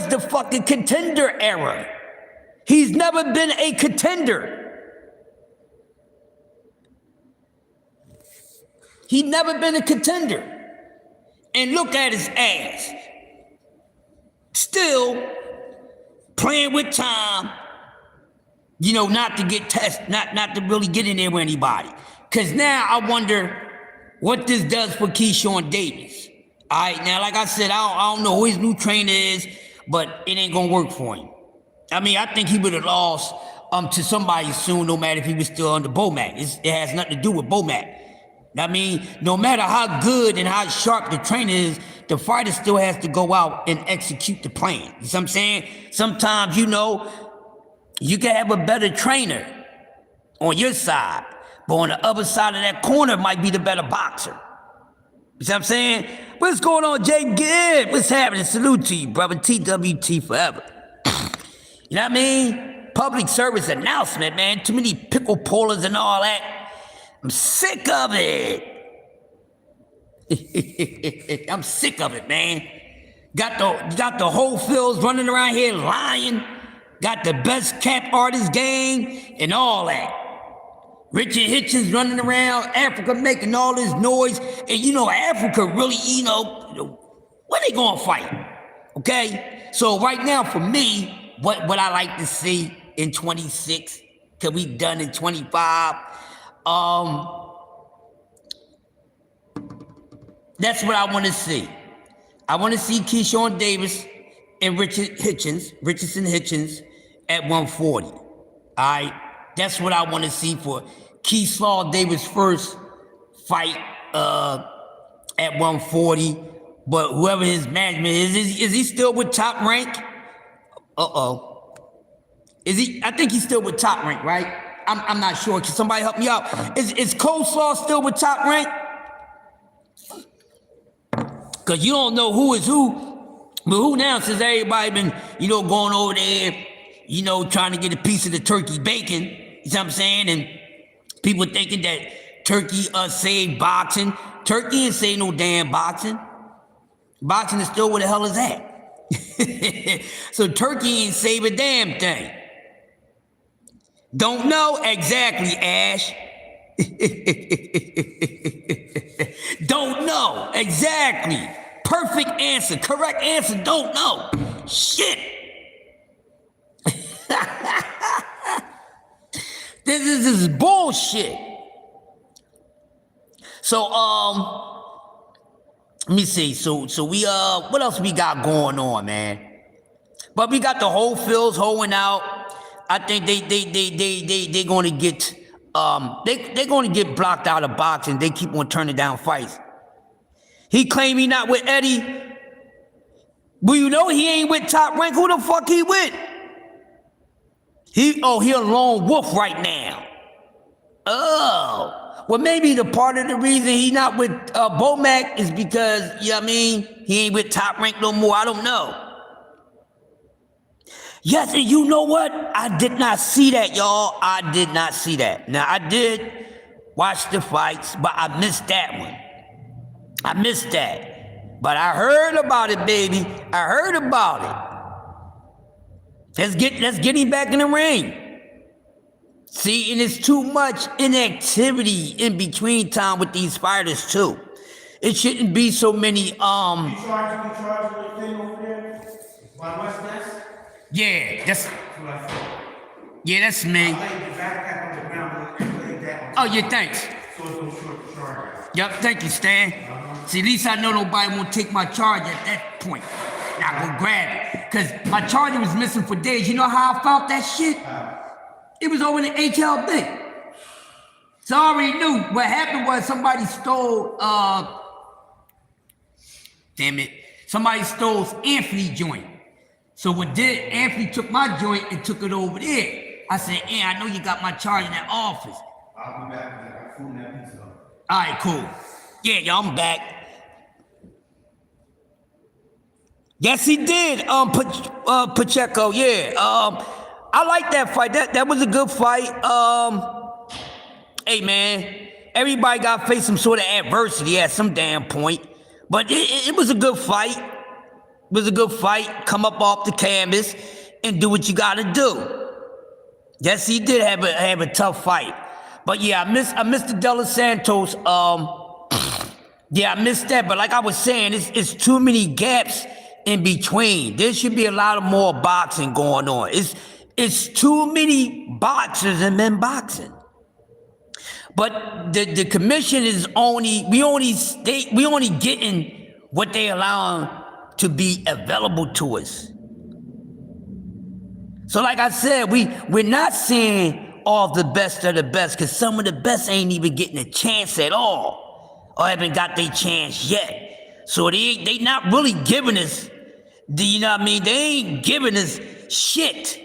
the fucking contender era? He's never been a contender. He's never been a contender. And look at his ass. Still playing with time, you know, not to get tested, not to really get in there with anybody. Because now I wonder what this does for Keyshawn Davis. All right, now, like I said, I don't know who his new trainer is, but it ain't going to work for him. I mean, I think he would have lost to somebody soon, no matter if he was still under Bomac. It has nothing to do with Bomac. I mean, no matter how good and how sharp the trainer is, the fighter still has to go out and execute the plan. You know what I'm saying? Sometimes, you know, you can have a better trainer on your side, but on the other side of that corner might be the better boxer. You see what I'm saying? What's going on, Jay Gibb? What's happening? Salute to you, brother. TWT forever. You know what I mean? Public service announcement, man. Too many pickle pullers and all that. I'm sick of it. I'm sick of it, man. Got the whole fields running around here lying. Got the best cap artist game and all that. Richard Hitchens running around Africa making all this noise. And you know, Africa really, when they gonna fight? Okay? So right now for me, what I like to see in 26, till we done in 25, that's what I want to see. I want to see Keyshawn Davis and Richardson Hitchens at 140. All right? That's what I want to see for Keyshawn Davis' first fight at 140. But whoever his management is he still with Top Rank? Uh-oh. Is he? I think he's still with Top Rank, right? I'm not sure. Can somebody help me out? Is Coleslaw still with Top Rank? Because you don't know who is who. But who now, since everybody been, going over there, trying to get a piece of the turkey bacon. You know what I'm saying? And people thinking that turkey saved boxing. Turkey ain't saved no damn boxing. Boxing is still where the hell is that? So turkey ain't save a damn thing. Don't know exactly, Ash. Don't know exactly. Perfect answer. Correct answer. Don't know. Shit. This is bullshit. So let me see. So we what else we got going on, man? But we got the whole fields holding out. I think they gonna get they're gonna get blocked out of boxing. They keep on turning down fights. He claimed he not with Eddie. Well, he ain't with Top Rank. Who the fuck he with? He a lone wolf right now. Oh. Well, maybe the part of the reason he not with Bomac is because, he ain't with Top Rank no more. I don't know. Yes, and you know what? I did not see that, y'all. I did not see that. Now, I did watch the fights, but I missed that one. I missed that. But I heard about it, baby. I heard about it. Let's get him back in the ring. See, and it's too much inactivity in between time with these fighters, too. It shouldn't be so many, You charge with thing over there? By West Nest? Yeah, that's me. I laid the backpack on the ground and laid that on. Oh, yeah, thanks. So it's no short charge. Yep, thank you, Stan. See, at least I know nobody won't take my charge at that point. I go grab it. Because my charger was missing for days. You know how I found that shit? It was over in the HLB. So I already knew what happened was somebody stole, somebody stole Anthony's joint. So Anthony took my joint and took it over there. I said, I know you got my charge in that office. I'll be back. I got food in that pizza. All right, cool. Yeah, y'all, I'm back. Yes, he did, Pacheco, yeah. I like that fight. That was a good fight. Hey, man, everybody got to face some sort of adversity at some damn point. But it was a good fight. It was a good fight. Come up off the canvas and do what you got to do. Yes, he did have a tough fight. But yeah, I missed the De Los Santos. Yeah, I missed that. But like I was saying, it's too many gaps in between. There should be a lot of more boxing going on. It's too many boxers and men boxing. But the commission is only getting what they allow to be available to us. So like I said, we're not seeing all the best of the best, because some of the best ain't even getting a chance at all, or haven't got their chance yet. So they not really giving us, you know what I mean? They ain't giving us shit.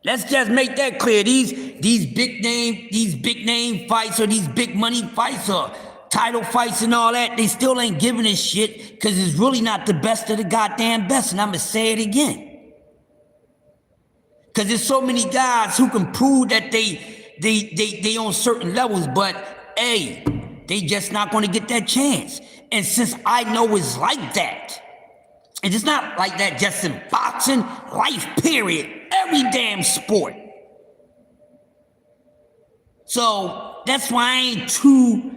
Let's just make that clear. These big name fights, or these big money fights, or title fights and all that, they still ain't giving us shit, because it's really not the best of the goddamn best. And I'm gonna say it again. Because there's so many guys who can prove that they on certain levels, but hey, they just not gonna get that chance. And since I know it's like that, and it's not like that just in boxing, life period, every damn sport. So that's why I ain't too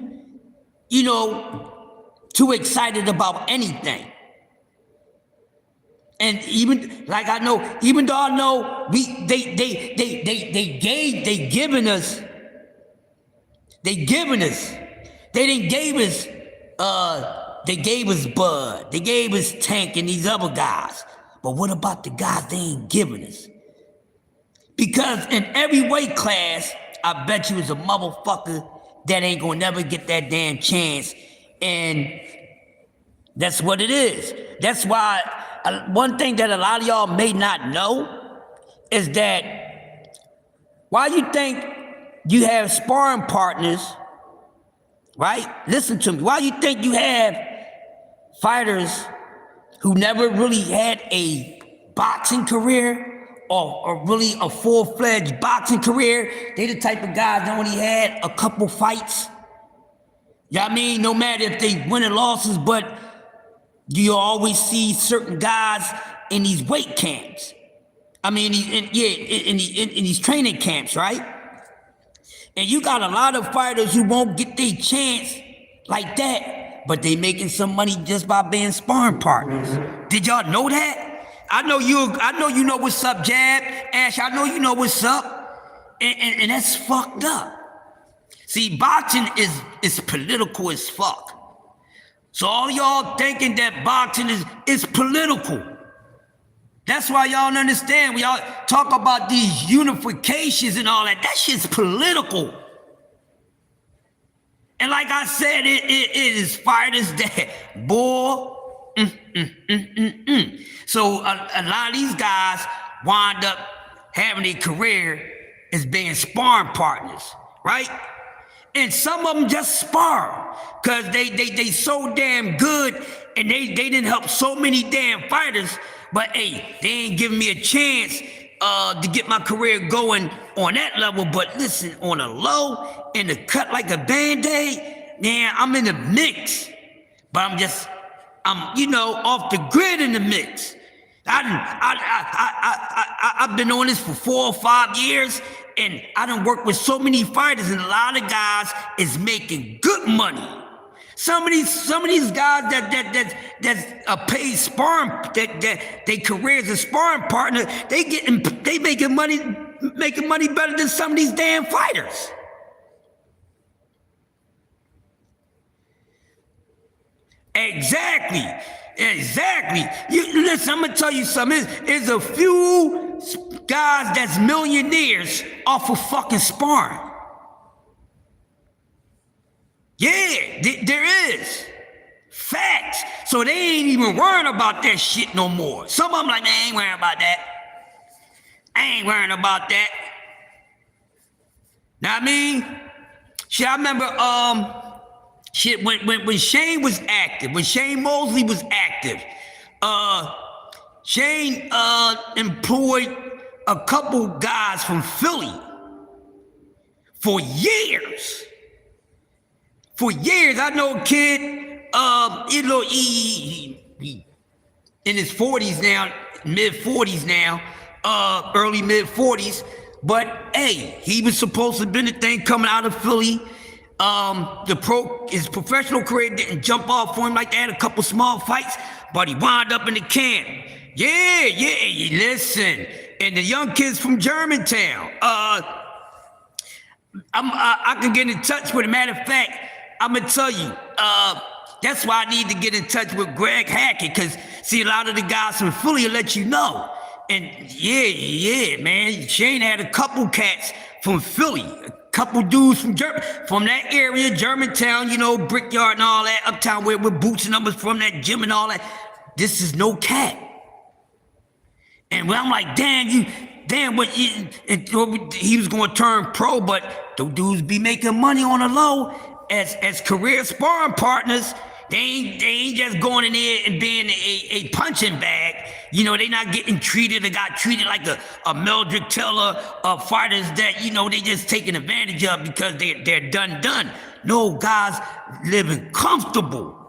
excited about anything. And even like I know, even though I know they giving us, they gave us Bud, they gave us Tank and these other guys. But what about the guys they ain't giving us? Because in every weight class, I bet you is a motherfucker that ain't gonna never get that damn chance. And that's what it is. That's why one thing that a lot of y'all may not know is that why you think you have sparring partners, right? Listen to me. Why you think you have fighters who never really had a boxing career or really a full-fledged boxing career? They the type of guys that only had a couple fights. You know what I mean? No matter if they win or losses, but you always see certain guys in these weight camps. I mean, in these training camps, right? And you got a lot of fighters who won't get their chance like that, but they making some money just by being sparring partners. Did y'all know that? I know you know what's up, Jab. Ash, I know you know what's up. And that's fucked up. See, boxing is political as fuck. So all y'all thinking that boxing is political. That's why y'all don't understand. We all talk about these unifications and all that. That shit's political. And like I said, it is fighters that, boy. So a lot of these guys wind up having a career as being sparring partners, right? And some of them just spar because they so damn good and they didn't help so many damn fighters, but hey, they ain't giving me a chance to get my career going on that level. But listen, on a low, in the cut like a Band-Aid, man, I'm in the mix. But I'm off the grid in the mix. I've been on this for 4 or 5 years, and I done worked with so many fighters, and a lot of guys is making good money. Some of these guys that paid sparring, that they career as a sparring partner, they making money better than some of these damn fighters. Exactly. Listen, I'm gonna tell you something. There's a few guys that's millionaires off of fucking sparring. Yeah, there is. Facts. So they ain't even worrying about that shit no more. Some of them like, man, I ain't worrying about that. I ain't worrying about that. Know what I mean? Shit, I remember, when Shane was active, when Shane Mosley was active, Shane employed a couple guys from Philly for years. For years, I know a kid, he in his 40s now, mid-40s now, early mid-40s, but hey, he was supposed to have been the thing coming out of Philly. His professional career didn't jump off for him like that. A couple small fights, but he wound up in the camp. Yeah, listen. And the young kids from Germantown. I can get in touch with him. Matter of fact, I'm gonna tell you. That's why I need to get in touch with Greg Hackett, because see, a lot of the guys from Philly will let you know. And yeah, man. Shane had a couple cats from Philly. Couple dudes from that area, Germantown, Brickyard and all that, uptown where Boots and numbers from that gym and all that. This is no cat. And when I'm like, he was going to turn pro, but those dudes be making money on the low as career sparring partners. They ain't just going in there and being a punching bag. They not getting treated or got treated like a Meldrick Taylor of fighters that, they just taking advantage of because they're done. No, guys living comfortable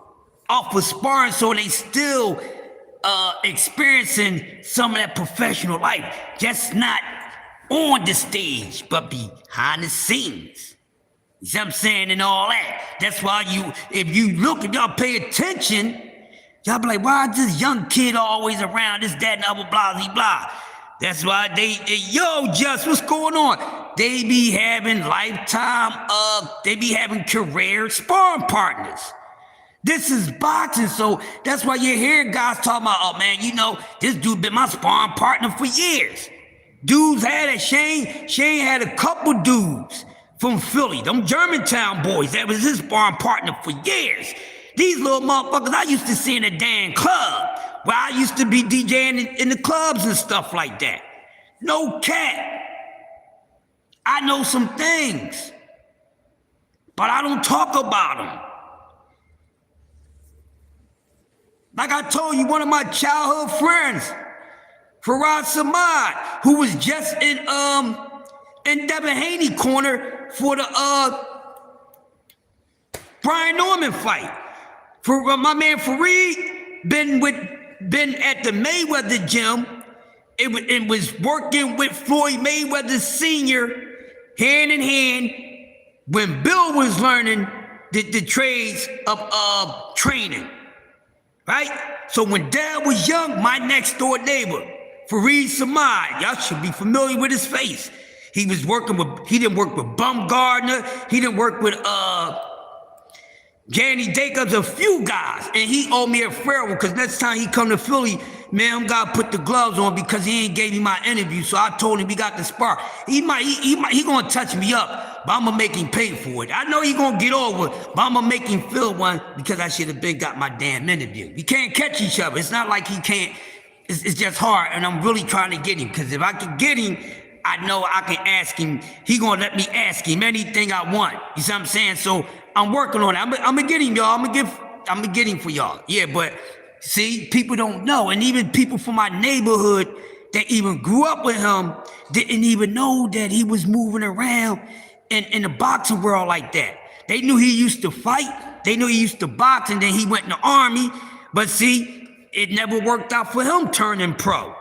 off of sparring, so they still experiencing some of that professional life, just not on the stage, but behind the scenes. You see what I'm saying? And all that. That's why if you look and y'all pay attention, y'all be like, why is this young kid always around, this, that, and other, blah, blah, blah. That's why yo, Just, what's going on? They be having they be having career sparring partners. This is boxing, so that's why you hear guys talking about, oh man, this dude been my sparring partner for years. Dudes had it. Shane had a couple dudes from Philly, them Germantown boys, that was his sparring partner for years. These little motherfuckers I used to see in a damn club, where I used to be DJing in the clubs and stuff like that. No cap. I know some things, but I don't talk about them. Like I told you, one of my childhood friends, Farad Samad, who was just in Devin Haney corner for the Brian Norman fight. For my man Fareed been at the Mayweather gym. It was working with Floyd Mayweather Sr. hand in hand when Bill was learning the trades of training. Right? So when Dad was young, my next door neighbor, Fareed Samad, y'all should be familiar with his face. He didn't work with Bumgardner, he didn't work with Danny Jacobs, a few guys, and he owed me a farewell because next time he come to Philly, man, I'm gotta put the gloves on because he ain't gave me my interview. So I told him we got the spar. He gonna touch me up, but I'm gonna make him pay for it. I know he gonna get over, but I'm gonna make him feel one because I should have been got my damn interview. We can't catch each other. It's not like he can't. It's just hard, and I'm really trying to get him because if I can get him, I know I can ask him. He gonna let me ask him anything I want. You see what I'm saying? So I'm working on it. I'm gonna get him, y'all. I'm gonna get him for y'all. Yeah, but see, people don't know, and even people from my neighborhood that even grew up with him didn't even know that he was moving around in the boxing world like that. They knew he used to fight. They knew he used to box, and then he went in the army. But see, it never worked out for him turning pro.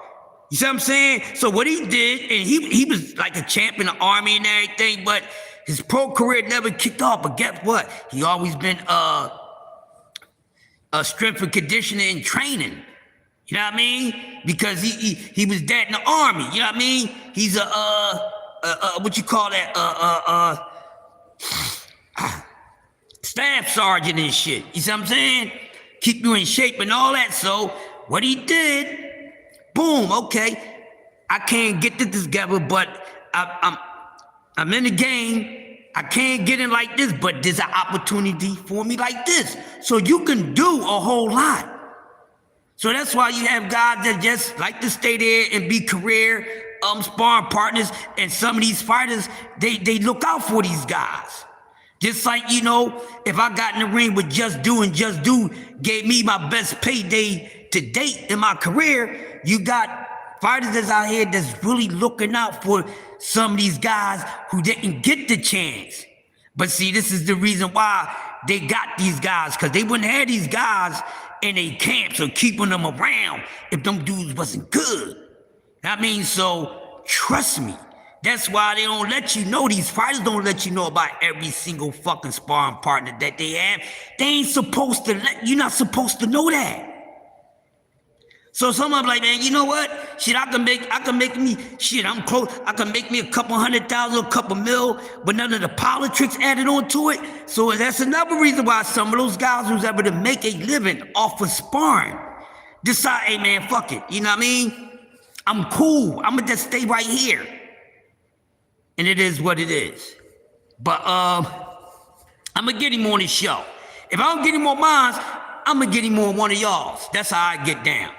You see what I'm saying? So what he did, and he was like a champ in the army and everything, but his pro career never kicked off. But guess what? He always been strength and conditioning and training. You know what I mean? Because he was that in the army. You know what I mean? He's what you call that? Staff sergeant and shit. You see what I'm saying? Keep you in shape and all that. So what he did, boom, okay, I can't get this together, but I'm in the game. I can't get in like this, but there's an opportunity for me like this. So you can do a whole lot. So that's why you have guys that just like to stay there and be career sparring partners. And some of these fighters, they look out for these guys. Just like, if I got in the ring with Just Do and Just Do gave me my best payday to date in my career, you got fighters that's out here that's really looking out for some of these guys who didn't get the chance. But see, this is the reason why they got these guys, because they wouldn't have these guys in their camps or keeping them around if them dudes wasn't good. I mean, so trust me. That's why they don't let you know, these fighters don't let you know about every single fucking sparring partner that they have. They ain't supposed to you're not supposed to know that. So some of them like, man, you know what? Shit, I can make me, shit, I'm close. I can make me a couple 100,000, a couple mil, but none of the politics added on to it. So that's another reason why some of those guys who's able to make a living off of sparring decide, hey man, fuck it. You know what I mean? I'm cool. I'm gonna just stay right here. And it is what it is. But I'm gonna get him on his show. If I don't get him on mine, I'm gonna get him on one of y'all's. That's how I get down.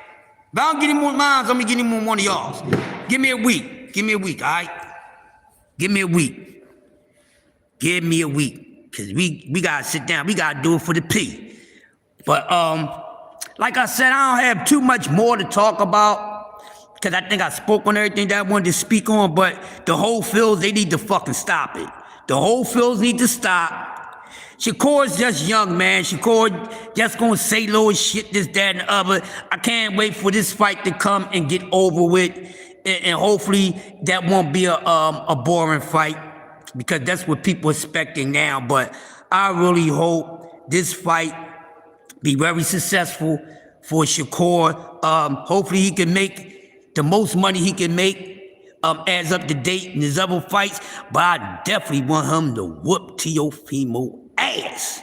If I don't get him on mine, I'm gonna get him on one of y'all's. Give me a week. Give me a week, all right? Give me a week. Give me a week. Because we gotta sit down. We gotta do it for the P. But like I said, I don't have too much more to talk about, because I think I spoke on everything that I wanted to speak on, but the whole fields, they need to fucking stop it. The whole fields need to stop. Shakur's just young, man. Shakur just gonna say little shit, this, that, and the other. I can't wait for this fight to come and get over with, and hopefully that won't be a boring fight, because that's what people are expecting now. But I really hope this fight be very successful for Shakur. Hopefully he can make the most money he can make as up to date in his other fights, but I definitely want him to whoop Teofimo ass.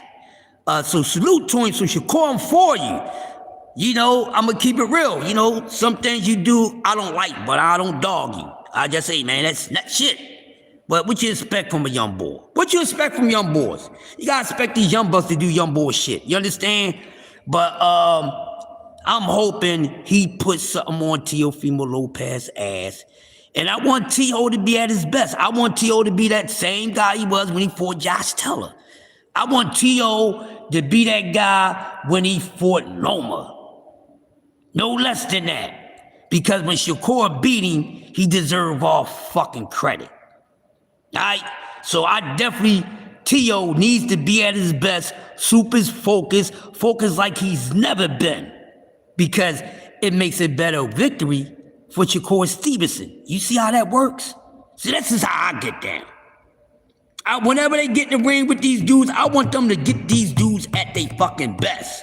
So salute to him. So Shakur, I'm for you. You know, I'm gonna keep it real. You know, some things you do I don't like, but I don't dog you. I just say, man, that's not shit. But what you expect from a young boy? What you expect from young boys? You gotta expect these young bucks to do young boy shit. You understand? But I'm hoping he puts something on Teofimo Lopez's ass. And I want T.O. to be at his best. I want T.O. to be that same guy he was when he fought Josh Taylor. I want T.O. to be that guy when he fought Loma. No less than that. Because when Shakur beat him, he deserved all fucking credit. Alright? So I definitely, T.O. needs to be at his best, super focused like he's never been. Because it makes a better victory for Shakur Stevenson. You see how that works? See, this is how I get down. Whenever they get in the ring with these dudes, I want them to get these dudes at their fucking best.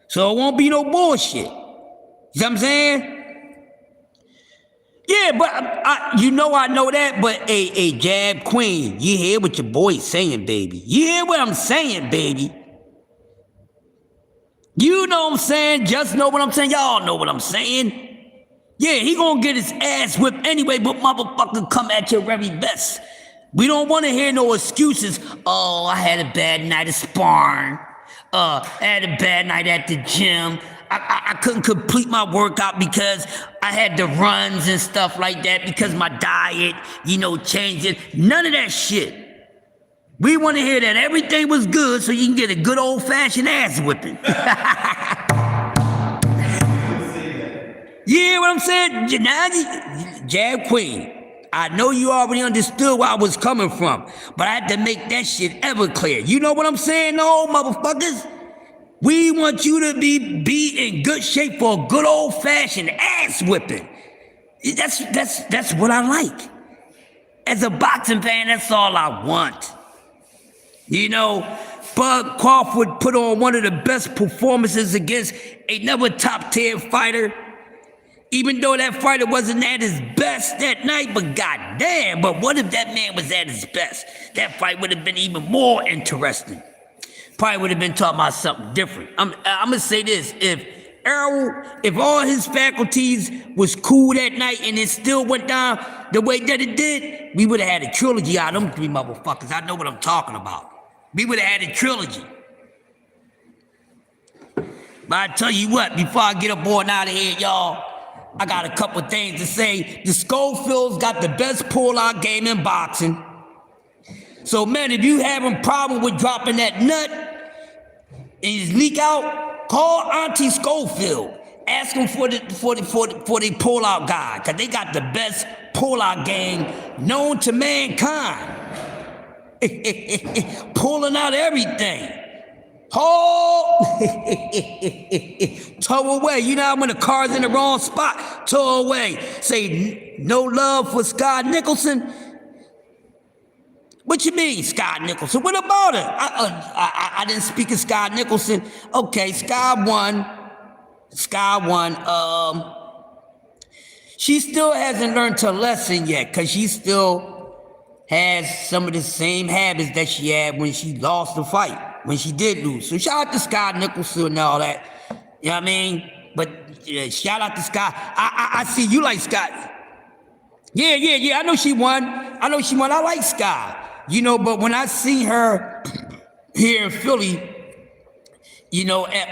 So it won't be no bullshit. You see what I'm saying? Yeah, but I know that, but hey, Jab Queen, you hear what your boy's saying, baby. You hear what I'm saying, baby. You know what I'm saying? Just know what I'm saying. Y'all know what I'm saying. Yeah, he gonna get his ass whipped anyway, but motherfucker, come at your very best. We don't want to hear no excuses. Oh, I had a bad night of sparring. I had a bad night at the gym. I couldn't complete my workout because I had the runs and stuff like that because my diet, changed it. None of that shit. We want to hear that everything was good so you can get a good old-fashioned ass whipping. Yeah, what I'm saying? Now, Jab Queen, I know you already understood where I was coming from, but I had to make that shit ever clear. You know what I'm saying, though, motherfuckers? We want you to be in good shape for a good old-fashioned ass whipping. That's what I like. As a boxing fan, that's all I want. Bud Crawford put on one of the best performances against another top-tier fighter. Even though that fighter wasn't at his best that night, but goddamn, but what if that man was at his best? That fight would have been even more interesting. Probably would have been talking about something different. I'm gonna say this, if all his faculties was cool that night and it still went down the way that it did, we would have had a trilogy out of them three motherfuckers. I know what I'm talking about. We would have had a trilogy. But I tell you what, before I get up on out of here, y'all, I got a couple things to say. The Schofield's got the best pull-out game in boxing. So, man, if you having problem with dropping that nut and you leak out, call Auntie Schofield. Ask them for the pull-out guy, because they got the best pull-out game known to mankind. Pulling out everything. Oh, tow away. You know when the car's in the wrong spot, tow away. Say no love for Scott Nicholson. What you mean, Scott Nicholson? What about it? I didn't speak of Scott Nicholson. Okay, Scott won. She still hasn't learned her lesson yet, because she still has some of the same habits that she had when she lost the fight. When she did lose. So shout out to Scott Nicholson and all that. You know what I mean? But shout out to Scott. I see you like Scott. Yeah. I know she won. I like Scott. But when I see her here in Philly,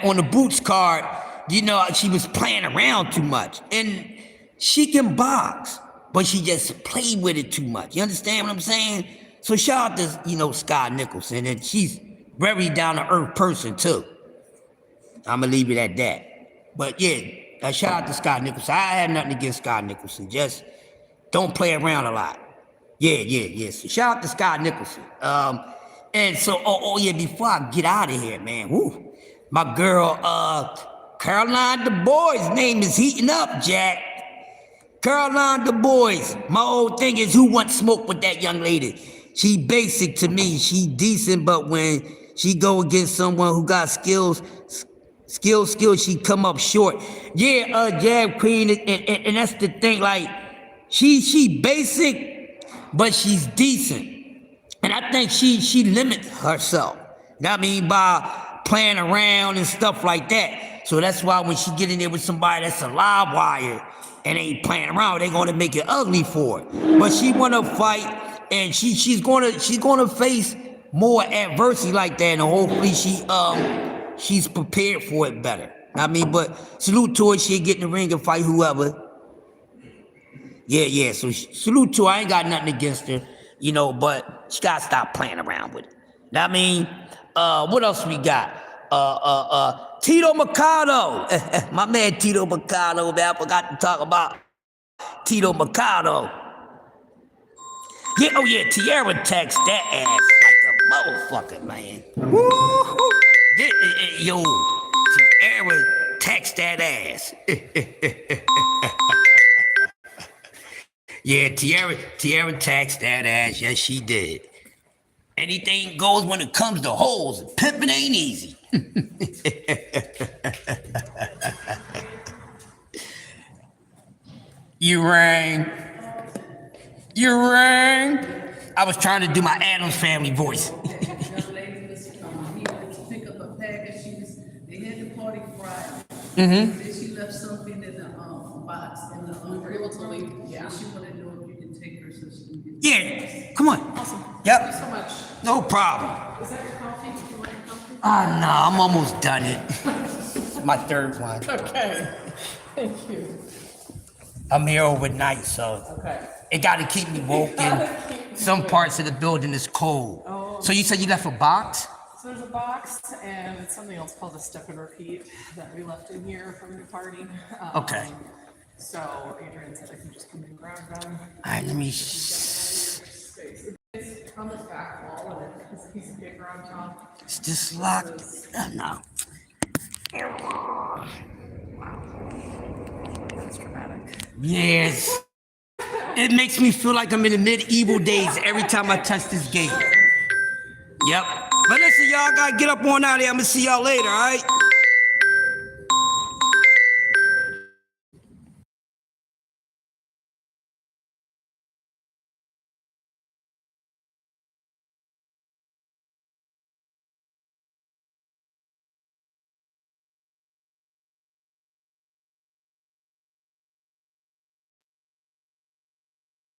on the Boots card, she was playing around too much. And she can box, but she just played with it too much. You understand what I'm saying? So shout out to, Scott Nicholson. And she's very down-to-earth person, too. I'm going to leave it at that. But, yeah, shout out to Scott Nicholson. I had nothing against Scott Nicholson. Just don't play around a lot. Yeah. So shout out to Scott Nicholson. And so, oh yeah, before I get out of here, man, woo, my girl, Caroline Du Bois' name is heating up, Jack. Caroline Du Bois. My whole thing is, who wants smoke with that young lady? She basic to me. She decent, but when she go against someone who got skills, she come up short. Yeah, Jab Queen, and that's the thing. Like, she basic, but she's decent. And I think she limits herself. I mean, by playing around and stuff like that. So that's why when she get in there with somebody that's a live wire and ain't playing around, they gonna make it ugly for her. But she wanna fight, and she's gonna face more adversity like that, and hopefully she's prepared for it better. I mean, but salute to her. She'll get in the ring and fight whoever. Yeah. So salute to her. I ain't got nothing against her, but she gotta stop playing around with it. I mean, what else we got? Tito Mercado. My man Tito Mercado, man. I forgot to talk about Tito Mercado. Yeah, Tierra text that ass like a motherfucker, man. Woo-hoo. Yo, Tierra text that ass. Yeah, Tierra taxed that ass. Yes, she did. Anything goes when it comes to hoes. Pimping ain't easy. You rang. I was trying to do my Addams Family voice. Young lady was, he went to pick up a package. They had the party Friday. Mm-hmm. Then she left something in the box in the realty. Yeah. She wanted to know if you can take her so she can get. Yeah, come on. Awesome. Yep. Thank you so much. No problem. Is that your coffee? Do you want your coffee? No, I'm almost done it. My third one. Okay. Thank you. I'm here overnight, so Okay. it got to keep me woke. And some parts of the building is cold. Oh. So you said you left a box? So there's a box and something else called a step and repeat that we left in here from your party. Okay. So Adrian said I can just come and grab them. All right, let me. Space. It's on this back wall and it has a piece of paper on top. Is this locked? No. That's dramatic. Yes. It makes me feel like I'm in the medieval days every time I touch this gate. Yep. But listen, y'all, I gotta get up on out of here. I'm gonna see y'all later, all right?